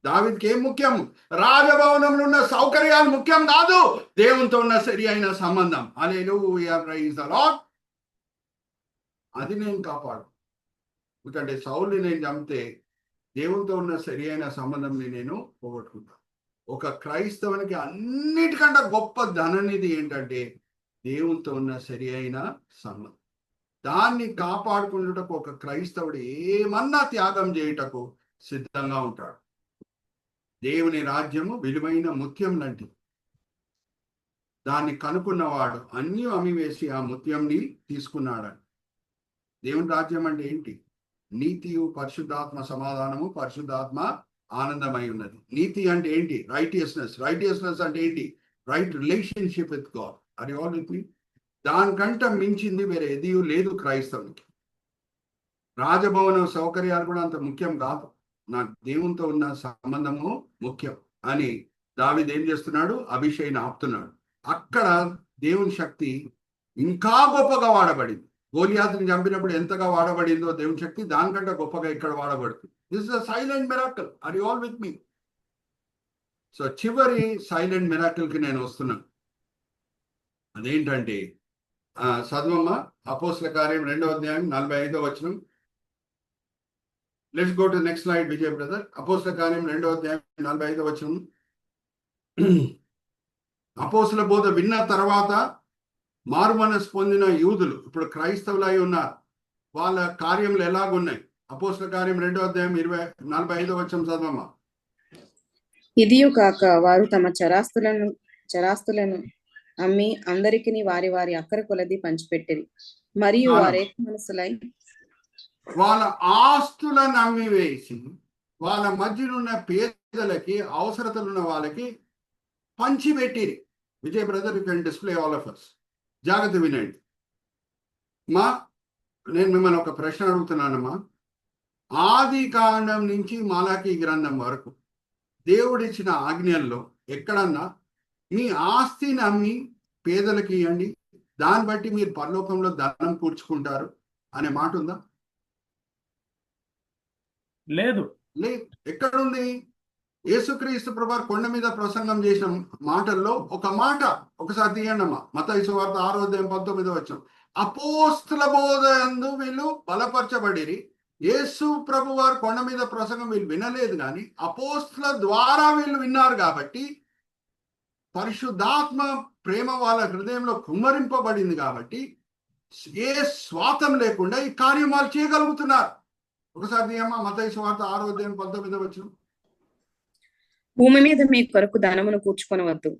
Speaker 1: దావీదుకి ఏం ముఖ్యం? రాజభవనంలో ఉన్న సౌకర్యాలు ముఖ్యం కాదు, దేవునితో ఉన్న సరి అయిన సంబంధం. హల్లెలూయా, ప్రైజ్ ది లార్డ్. అది నేను కాపాడు. ఎందుకంటే సౌల్ని నేను చంపితే దేవునితో ఉన్న సరి అయిన సంబంధంని నేను పోగొట్టుకుంటాను. ఒక క్రైస్తవునికి అన్నిటికంటే గొప్ప ధననిధి ఏంటంటే దేవునితో ఉన్న సరి అయిన సంబంధం. దాన్ని కాపాడుకున్నటకు ఒక క్రైస్తవుడు ఏమన్నా త్యాగం చేయుటకు సిద్ధంగా ఉంటాడు. దేవుని రాజ్యము విలువైన ముత్యం లాంటిది. దాన్ని కనుక్కున్నవాడు అన్నీ అమ్మివేసి ఆ ముత్యంని తీసుకున్నాడని. దేవుని రాజ్యం అంటే ఏంటి? నీతియు పరిశుద్ధాత్మ సమాధానము, పరిశుద్ధాత్మ ఆనందమై ఉన్నది. నీతి అంటే ఏంటి? రైటియస్నెస్. రైటియస్నెస్ అంటే ఏంటి? Right relationship with God. అది ఆల్ విత్ మీ. దానికంటే మించింది వేరే ఏది లేదు క్రైస్తవునికి. రాజభవనం సౌకర్యాలు కూడా అంత ముఖ్యం కాదు, నాకు దేవునితో ఉన్న సంబంధము ముఖ్యం అని దావీదు ఏం చేస్తున్నాడు? అభిషేక్ని ఆపుతున్నాడు. అక్కడ దేవుని శక్తి ఇంకా గొప్పగా వాడబడింది. గోలియాతుని చంపినప్పుడు ఎంతగా వాడబడిందో దేవుని శక్తి, దానికంటే గొప్పగా ఇక్కడ వాడబడుతుంది. This is a silent miracle. Are you all with me? So చివరి సైలెంట్ మిరాకిల్ కి నేను వస్తున్నాను. అదేంటంటే చదువమ్మ అపోస్తల కార్యం 2వ అధ్యాయం 45వ వచనం. Let's go to next slide Vijay brother. అపోస్తల కార్యం 2వ అధ్యాయం 45వ వచనం. అపోస్తల బోధ విన్న తర్వాత మారుమనసు పొందిన యూదులు ఇప్పుడు క్రైస్తవులై ఉన్నారు. వాళ్ళ కార్యములు ఎలాగున్నాయి? అపోస్తల కార్యం 2వ అధ్యాయం 45వ వచనం చదవమ్మా.
Speaker 2: ఇదియు కాక వారు తమ చరాస్తులను అమ్మి అందరికిని వారి వారి అక్కర కొలది పంచిపెట్టిరి. మరియు వారు ఏక మనసులై
Speaker 1: వాళ్ళ ఆస్తులను అమ్మివేసి వాళ్ళ మధ్యనున్న పేదలకి, అవసరతలున్న వాళ్ళకి పంచిపెట్టిరి. Vijay brother, you can display all of us. జాగ్రత్త వినండి నేను మిమ్మల్ని ఒక ప్రశ్న అడుగుతున్నానమ్మా. ఆది కాండం నుంచి మలాకీ గ్రంథం వరకు దేవుడిచ్చిన ఆజ్ఞల్లో ఎక్కడన్నా మీ ఆస్తిని అమ్మి పేదలకి ఇవ్వండి, దాన్ని బట్టి మీరు పరలోకంలో ధనం కూర్చుకుంటారు అనే మాట ఉందా?
Speaker 3: లేదు.
Speaker 1: లేదు. ఎక్కడుంది? యేసుక్రీస్తు ప్రభువు కొండ మీద ప్రసంగం చేసిన మాటల్లో ఒక మాట ఒకసారి తీయండి అమ్మా. మత్తయి సువార్త 6వ అధ్యాయం 19వ వచనం. అపోస్తల బోధ యందు వీళ్ళు బలపరచబడిరి. యేసు ప్రభు వారు కొండ మీద ప్రసంగం వీళ్ళు వినలేదు, కానీ అపోస్తల ద్వారా వీళ్ళు విన్నారు. కాబట్టి పరిశుద్ధాత్మ ప్రేమ వాళ్ళ హృదయంలో కుమ్మరింపబడింది. కాబట్టి ఏ స్వార్థం లేకుండా ఈ కార్యం వాళ్ళు చేయగలుగుతున్నారు. ఒకసారి తీయమ్మా మత్తయి సువార్త 6వ అధ్యాయం 19వ వచనం.
Speaker 2: భూమి మీద మీ కొరకు ధనమును కూర్చుకొనవద్దు.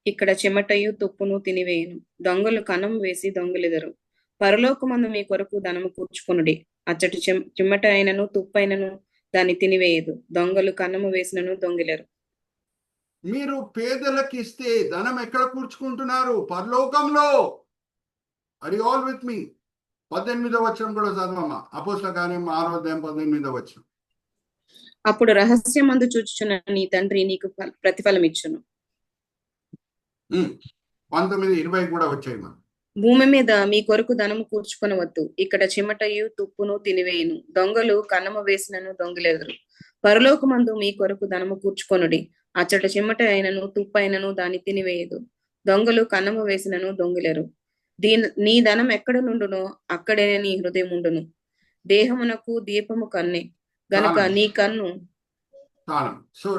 Speaker 2: ఇక్కడ చెమటయు తుప్పును తినివేయును, దొంగలు కన్నం వేసి దొంగిలెదరు. పరలోకమందు మీ కొరకు ధనము కూర్చుకొనుడి. అచ్చటి చెమట అయినను తుప్పైనను దాన్ని తినివేయదు, దొంగలు కన్నము వేసినను దొంగిలరు.
Speaker 1: మీరు పేదలకు ఇస్తే ధనం ఎక్కడ కూర్చుకుంటున్నారు? పరలోకంలో. ఆర్ యు ఆల్ విత్ మీ? 18వ వచనం కూడా చదవమ్మా. అపోస్తల కార్యం 6వ అధ్యాయం 18వ వచనం.
Speaker 2: అప్పుడు రహస్యమందు చూచుచున్న నీ తండ్రి నీకు ప్రతిఫలం ఇచ్చును.
Speaker 1: 19:20 కూడా వచ్చాయి మా.
Speaker 2: భూమి మీద మీ కొరకు ధనము కూర్చుకొనవద్దు. ఇక్కడ చెమటయు తుప్పును తినివేయును, దొంగలు కన్నము వేసినను దొంగిలెదరు. పరలోకమందు మీ కొరకు ధనము కూర్చుకొనుడి. అచ్చట చెమట అయినను తుప్పైనను దాన్ని తినివేయదు, దొంగలు కన్నము వేసినను దొంగిలెరు. నీ ధనం ఎక్కడ నుండునో అక్కడే నీ హృదయం ఉండును. దేహమునకు దీపము కన్నే గనుక నీ కన్ను.
Speaker 1: So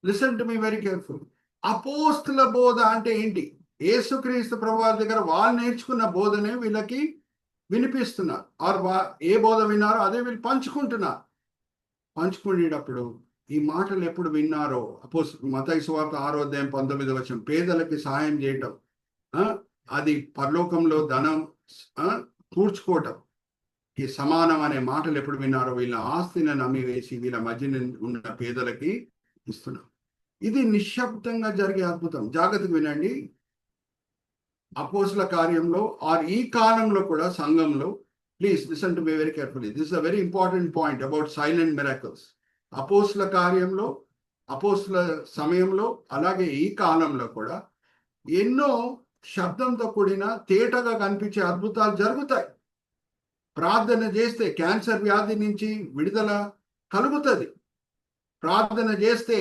Speaker 1: listen to me very careful. అపోస్తల బోధ అంటే ఏంటి? యేసుక్రీస్తు ప్రభువారి దగ్గర వాళ్ళు నేర్చుకున్న బోధనే వీళ్ళకి వినిపిస్తున్నారు. ఆర్ ఏ బోధ విన్నారో అదే వీళ్ళు పంచుకుంటున్నారు. పంచుకునేటప్పుడు ఈ మాటలు ఎప్పుడు విన్నారో, మత్తయి సువార్త 6వ అధ్యాయం 19వ వచనం, పేదలకి సహాయం చేయటం, అది పరలోకంలో ధనం కూర్చుకోవటం ఈ సమానం అనే మాటలు ఎప్పుడు విన్నారో వీళ్ళ ఆస్తిని నమ్మివేసి వీళ్ళ మధ్య ఉన్న పేదలకి ఇస్తున్నారు. ఇది నిశ్శబ్దంగా జరిగే అద్భుతం. జాగ్రత్తగా వినండి. అపోస్తల కార్యంలో ఆర్ ఈ కాలంలో కూడా సంఘంలో, please listen to me very carefully, this is a very important point about silent miracles. అపోస్తల కార్యంలో, అపోస్తల సమయంలో, అలాగే ఈ కాలంలో కూడా ఎన్నో శబ్దంతో కూడిన తేటగా కనిపించే అద్భుతాలు జరుగుతాయి. ప్రార్థన చేస్తే క్యాన్సర్ వ్యాధి నుంచి విడుదల కలుగుతుంది. ప్రార్థన చేస్తే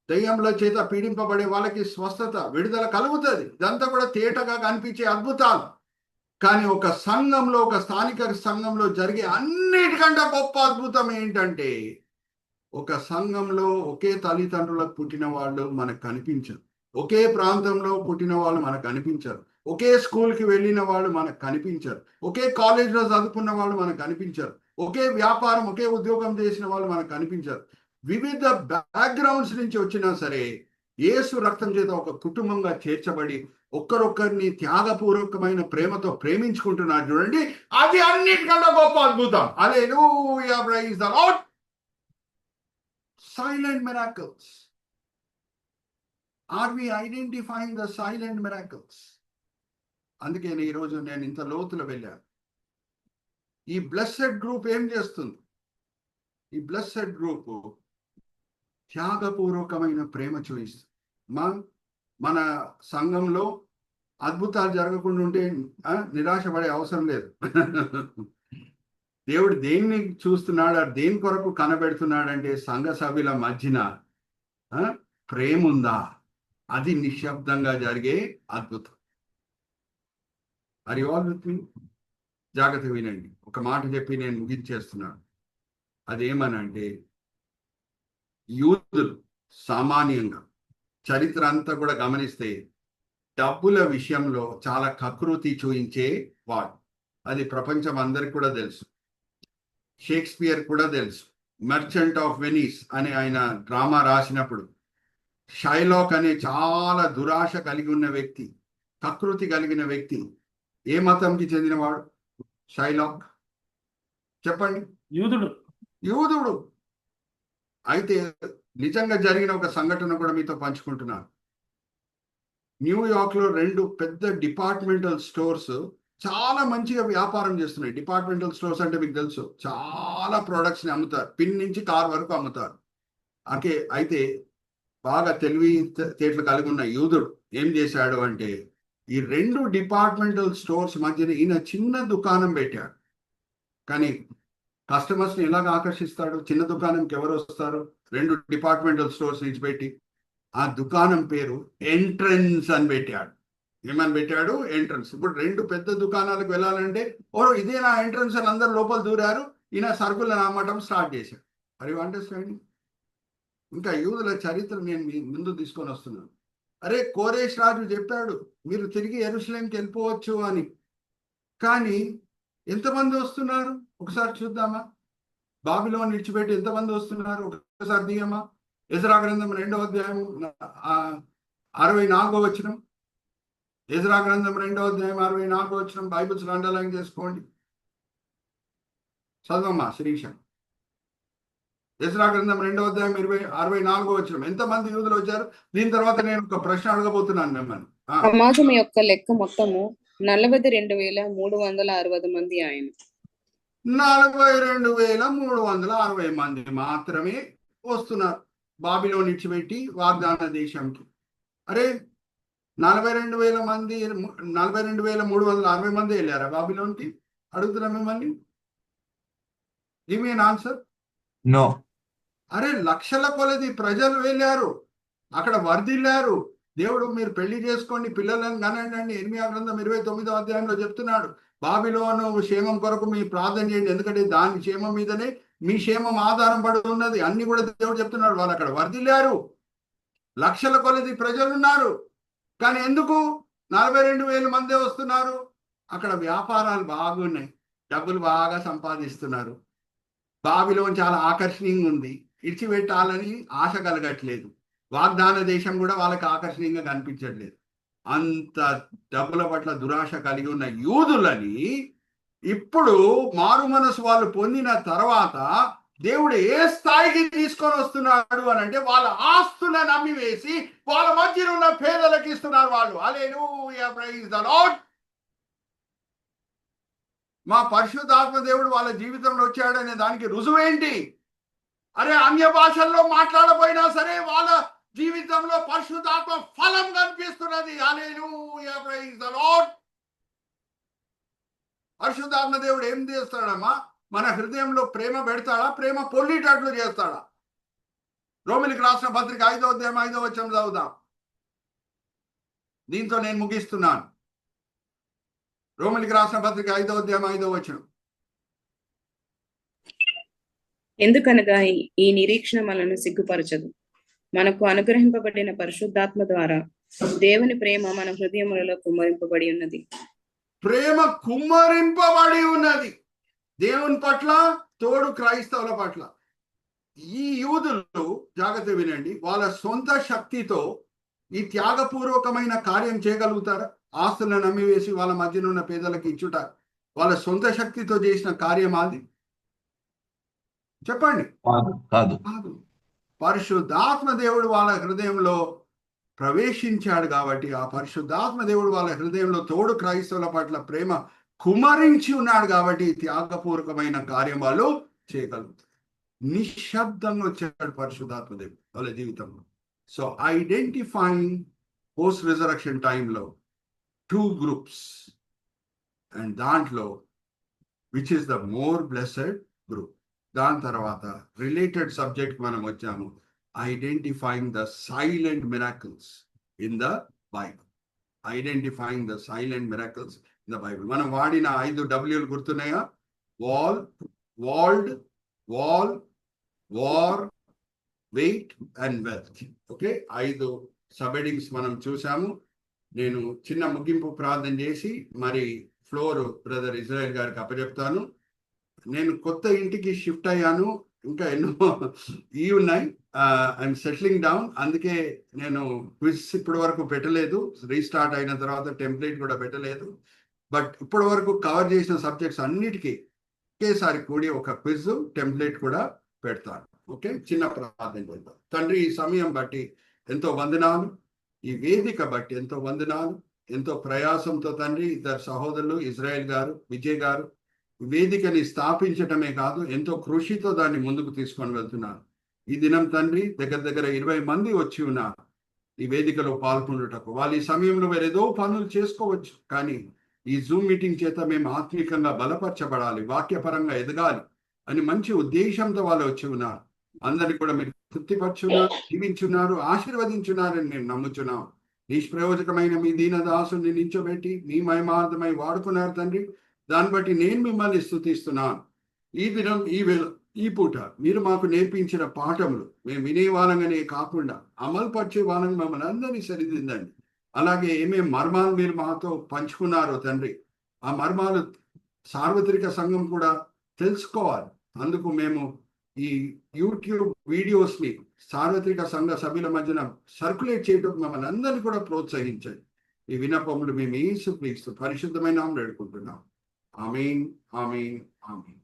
Speaker 1: దయ్యంల చేత పీడింపబడే వాళ్ళకి స్వస్థత, విడుదల కలుగుతుంది. ఇదంతా కూడా తేటగా కనిపించే అద్భుతాలు. కానీ ఒక సంఘంలో, ఒక స్థానిక సంఘంలో జరిగే అన్నిటికంటే గొప్ప అద్భుతం ఏంటంటే, ఒక సంఘంలో ఒకే తల్లిదండ్రులకు పుట్టిన వాళ్ళు మనకు కనిపించరు, ఒకే ప్రాంతంలో పుట్టిన వాళ్ళు మనకు కనిపించరు, ఒకే స్కూల్కి వెళ్ళిన వాళ్ళు మనకు కనిపించరు, ఒకే కాలేజ్లో చదువుకున్న వాళ్ళు మనకు కనిపించరు, ఒకే వ్యాపారం, ఒకే ఉద్యోగం చేసిన వాళ్ళు మనకు కనిపించరు. వివిధ బ్యాక్గ్రౌండ్స్ నుంచి వచ్చినా సరే యేసు రక్తం చేత ఒక కుటుంబంగా చేర్చబడి ఒక్కరొక్కరిని త్యాగపూర్వకమైన ప్రేమతో ప్రేమించుకుంటున్నారు చూడండి, అది అన్నిటికన్నా గొప్ప అద్భుతం. Hallelujah, praise the Lord. Silent miracles. Are we identifying the silent miracles? అందుకే ఈరోజు నేను ఇంత లోతులో వెళ్ళాను. ఈ బ్లెస్సెడ్ గ్రూప్ ఏం చేస్తుంది? ఈ బ్లెస్సెడ్ గ్రూప్ త్యాగపూర్వకమైన ప్రేమ చూపిస్తుంది. మన సంఘంలో అద్భుతాలు జరగకుండా ఉంటే నిరాశపడే అవసరం లేదు. దేవుడు దేన్ని చూస్తున్నాడు, దేని కొరకు కనబెడుతున్నాడంటే సంఘ సభ్యుల మధ్యన ప్రేమ ఉందా, అది నిశ్శబ్దంగా జరిగే అద్భుతం. అది ఆల్ విత్ మీ. జాగ్రత్త వినండి, ఒక మాట చెప్పి నేను ముగించేస్తున్నాను. అదేమనంటే, యూదులు సామాన్యంగా చరిత్ర అంతా కూడా గమనిస్తే డబ్బుల విషయంలో చాలా కకృతి చూయించే వాడు. అది ప్రపంచం అందరికి కూడా తెలుసు. షేక్స్పియర్ కూడా తెలుసు. మర్చెంట్ ఆఫ్ వెనీస్ అనే ఆయన డ్రామా రాసినప్పుడు షైలాక్ అనే చాలా దురాశ కలిగి ఉన్న వ్యక్తి, కకృతి కలిగిన వ్యక్తి, ఏ మతంకి చెందినవాడు షైలాక్? చెప్పండి. యూదుడు. అయితే నిజంగా జరిగిన ఒక సంఘటన కూడా మీతో పంచుకుంటున్నాను. న్యూయార్క్ లో 2 పెద్ద డిపార్ట్మెంటల్ స్టోర్స్ చాలా మంచిగా వ్యాపారం చేస్తున్నాయి. డిపార్ట్మెంటల్ స్టోర్స్ అంటే మీకు తెలుసు, చాలా ప్రొడక్ట్స్ ని అమ్ముతారు, పిన్ నుంచి కార్ వరకు అమ్ముతారు. అయితే బాగా తెలివితేటలు కలిగి ఉన్న యూదుడు ఏం చేశాడు అంటే, ఈ 2 డిపార్ట్మెంటల్ స్టోర్స్ మధ్యన ఈయన చిన్న దుకాణం పెట్టాడు. కానీ కస్టమర్స్ ని ఎలాగ ఆకర్షిస్తాడు? చిన్న దుకాణంకి ఎవరు వస్తారు? 2 డిపార్ట్మెంటల్ స్టోర్స్ నుంచి పెట్టి ఆ దుకాణం పేరు ఎంట్రన్స్ అని పెట్టాడు. ఏమని పెట్టాడు? ఎంట్రన్స్. ఇప్పుడు 2 పెద్ద దుకాణాలకు వెళ్ళాలంటే ఇదే నా ఎంట్రన్స్ అని అందరు లోపల దూరారు. ఈయన సరుకులను అమ్మటం స్టార్ట్ చేశాడు. మరి అండర్స్టాండింగ్. ఇంకా యూదుల చరిత్ర నేను మీ ముందు తీసుకొని వస్తున్నాను. కోరేష్ రాజు చెప్పాడు మీరు తిరిగి యెరూషలేంకి వెళ్ళిపోవచ్చు అని. కానీ ఎంతమంది వస్తున్నారు ఒకసారి చూద్దామా? బాబిలోను విడిచిపెట్టి ఎంతమంది వస్తున్నారు ఒకసారి దిగమా? ఎజ్రా గ్రంథం 2వ అధ్యాయం 64వ వచనం. ఎజ్రా గ్రంథం 2వ అధ్యాయం 64వ వచనం. బైబిల్స్ అండర్లైన్ చేసుకోండి, చదవమ్మా శిరీష. ఎజ్రా గ్రంథం 2వ అధ్యాయం 64వ వచనం. ఎంతమంది యూదులు వచ్చారు? దీని తర్వాత నేను ఒక ప్రశ్న అడగబోతున్నాను మిమ్మల్ని.
Speaker 2: సమాజం యొక్క లెక్క మొత్తము 42,360 మంది. ఆయన
Speaker 1: 42,360 మంది మాత్రమే వస్తున్నారు బాబిలోను విడిచిపెట్టి వాగ్దాన దేశంకి. 42,360 మంది వెళ్ళారా బాబిలోనికి? అడుగుతున్నా మిమ్మల్ని. Give me an answer.
Speaker 4: No.
Speaker 1: లక్షల కొలది ప్రజలు వెళ్ళారు, అక్కడ వర్ధిల్లారు. దేవుడు మీరు పెళ్లి చేసుకోండి, పిల్లలను కనండి. 8వ గ్రంథం 29వ అధ్యాయంలో చెప్తున్నాడు, బాబిలోను క్షేమం కొరకు మీ ప్రార్థన చేయండి, ఎందుకంటే దాని క్షేమం మీదనే మీ క్షేమం ఆధారం పడి ఉన్నది. అన్ని కూడా దేవుడు చెప్తున్నాడు. వాళ్ళు అక్కడ వర్ధిల్లారు, లక్షల కొలది ప్రజలు ఉన్నారు. కానీ ఎందుకు 42,000 మందే వస్తున్నారు? అక్కడ వ్యాపారాలు బాగున్నాయి, డబ్బులు బాగా సంపాదిస్తున్నారు. బాబిలోను చాలా ఆకర్షణీయంగా ఉంది, ఇడిచిపెట్టాలని ఆశ కలగట్లేదు. వాగ్దాన దేశం కూడా వాళ్ళకి ఆకర్షణీయంగా కనిపించట్లేదు. అంత డబ్బుల పట్ల దురాశ కలిగి ఉన్న యూదులని ఇప్పుడు మారు మనసు వాళ్ళు పొందిన తర్వాత దేవుడు ఏ స్థాయికి తీసుకొని వస్తున్నాడు అని అంటే, వాళ్ళ ఆస్తులను అమ్మివేసి వాళ్ళ మధ్యలో ఉన్న పేదలకు ఇస్తున్నారు వాళ్ళు. హల్లెలూయా, ప్రైజ్ ది లార్డ్. మా పరిశుద్ధాత్మ దేవుడు వాళ్ళ జీవితంలో వచ్చాడనే దానికి రుజువేంటి? అన్య భాషల్లో మాట్లాడపోయినా సరే వాళ్ళ జీవితంలో పరిశుద్ధాత్మ ఫలం కనిపిస్తున్నది. హల్లెలూయా, ప్రైజ్ ది లార్డ్. పరిశుద్ధాత్మ దేవుడు ఏం చేస్తాడమ్మా? మన హృదయంలో ప్రేమ పెడతాడా? ప్రేమ పొల్లిటట్లు చేస్తాడా? రోమిలికి రాసిన పత్రిక 5వ అధ్యాయం 5వ వచనం చదువుదాం. దీంతో నేను ముగిస్తున్నాను. రోమిలికి రాసిన పత్రిక 5వ అధ్యాయం 5వ వచనం.
Speaker 2: ఎందుకనగా ఈ నిరీక్షణ మనను సిగ్గుపరచదు. మనకు అనుగ్రహింపబడిన పరిశుద్ధాత్మ ద్వారా దేవుని ప్రేమ మన హృదయములలో కుమ్మరింపబడి ఉన్నది.
Speaker 1: ప్రేమ కుమ్మరింపబడి ఉన్నది దేవుని పట్ల, తోడు క్రైస్తవుల పట్ల. ఈ యూదులు జాగ్రత్త వినండి, వాళ్ళ సొంత శక్తితో ఈ త్యాగపూర్వకమైన కార్యం చేయగలుగుతారా? ఆస్తులను నమ్మివేసి వాళ్ళ మధ్యన ఉన్న పేదలకు ఇచ్చుట వాళ్ళ సొంత శక్తితో చేసిన కార్యం అది? చెప్పండి.
Speaker 4: కాదు.
Speaker 1: కాదు. పరిశుద్ధాత్మ దేవుడు వాళ్ళ హృదయంలో ప్రవేశించాడు కాబట్టి, ఆ పరిశుద్ధాత్మ దేవుడు వాళ్ళ హృదయంలో తోడు క్రైస్తవుల పట్ల ప్రేమ కుమరించి ఉన్నాడు కాబట్టి త్యాగపూర్వకమైన కార్యం వాళ్ళు చేయగలుగుతారు. నిశ్శబ్దంగా వచ్చాడు పరిశుద్ధాత్మ దేవుడు వాళ్ళ జీవితంలో. సో ఐడెంటిఫైయింగ్ పోస్ట్ రిజరక్షన్ టైంలో 2 groups, అండ్ దాంట్లో which is the more blessed group. దాని తర్వాత రిలేటెడ్ సబ్జెక్ట్ మనం వచ్చాము, identifying the silent miracles in the Bible. Identifying the silent miracles in the Bible. మనం వాడిన 5 Wలు గుర్తున్నాయా? Wall, world, wall, war, weight and wealth. Okay, 5 subheadings మనం చూసాము. నేను చిన్న ముగింపు ప్రార్థన చేసి మరి ఫ్లోర్ బ్రదర్ ఇజ్రాయెల్ గారికి అప్పచెప్తాను. నేను కొత్త ఇంటికి షిఫ్ట్ అయ్యాను, ఇంకా ఎన్నో ఉన్నాయి. I'm settling down. అందుకే నేను క్విజ్ ఇప్పటి వరకు పెట్టలేదు. రీస్టార్ట్ అయిన తర్వాత టెంప్లెట్ కూడా పెట్టలేదు. బట్ ఇప్పటి వరకు కవర్ చేసిన సబ్జెక్ట్స్ అన్నిటికీ ఒకేసారి కూడి ఒక క్విజ్ టెంప్లెట్ కూడా పెడతాను. ఓకే, చిన్న ప్రార్థన చేద్దాం. తండ్రి, ఈ సమయం బట్టి ఎంతో వందనాలు, ఈ వేదిక బట్టి ఎంతో వందనాలు. ఎంతో ప్రయాసంతో తండ్రి 2 సహోదరులు ఇజ్రాయెల్ గారు, విజయ్ గారు వేదికని స్థాపించటమే కాదు, ఎంతో కృషితో దాన్ని ముందుకు తీసుకొని వెళ్తున్నారు. ఈ దినం తండ్రి దగ్గర 20 మంది వచ్చి ఉన్నారు ఈ వేదికలో పాల్గొనుటకు. వాళ్ళు ఈ సమయంలో వేరేదో పనులు చేసుకోవచ్చు, కానీ ఈ జూమ్ మీటింగ్ చేత మేము ఆత్మీకంగా బలపరచబడాలి, వాక్యపరంగా ఎదగాలి అని మంచి ఉద్దేశంతో వాళ్ళు వచ్చి ఉన్నారు. అందరినీ కూడా మీరు తృప్తిపరచున్నారు, జీవించున్నారు, ఆశీర్వదించున్నారని నేను నమ్ముచున్నాం. నిష్ప్రయోజకమైన మీ దీనదాసుని నించోబెట్టి మీ మహిమార్థమై వాడుకున్నారు తండ్రి. దాన్ని బట్టి నేను మిమ్మల్ని స్తుతిస్తున్నాను. ఈ దినం, ఈ పూట మీరు మాకు నేర్పించిన పాఠములు మేము వినేవాళ్ళంగానే కాకుండా అమలు పరిచే వాళ్ళని మమ్మల్ని అందరినీ సరిదిద్దండి. అలాగే ఏమేమి మర్మాలు మీరు మాతో పంచుకున్నారో తండ్రి, ఆ మర్మాలు సార్వత్రిక సంఘం కూడా తెలుసుకోవాలి. అందుకు మేము ఈ యూట్యూబ్ వీడియోస్ని సార్వత్రిక సంఘ సభ్యుల మధ్యన సర్క్యులేట్ చేయడం మమ్మల్ని అందరినీ కూడా ప్రోత్సహించండి. ఈ విన్నపములు మేము యేసుక్రీస్తు పరిశుద్ధమైన నామములో వేడుకుంటున్నాం. ఆమేన్, ఆమేన్, ఆమేన్.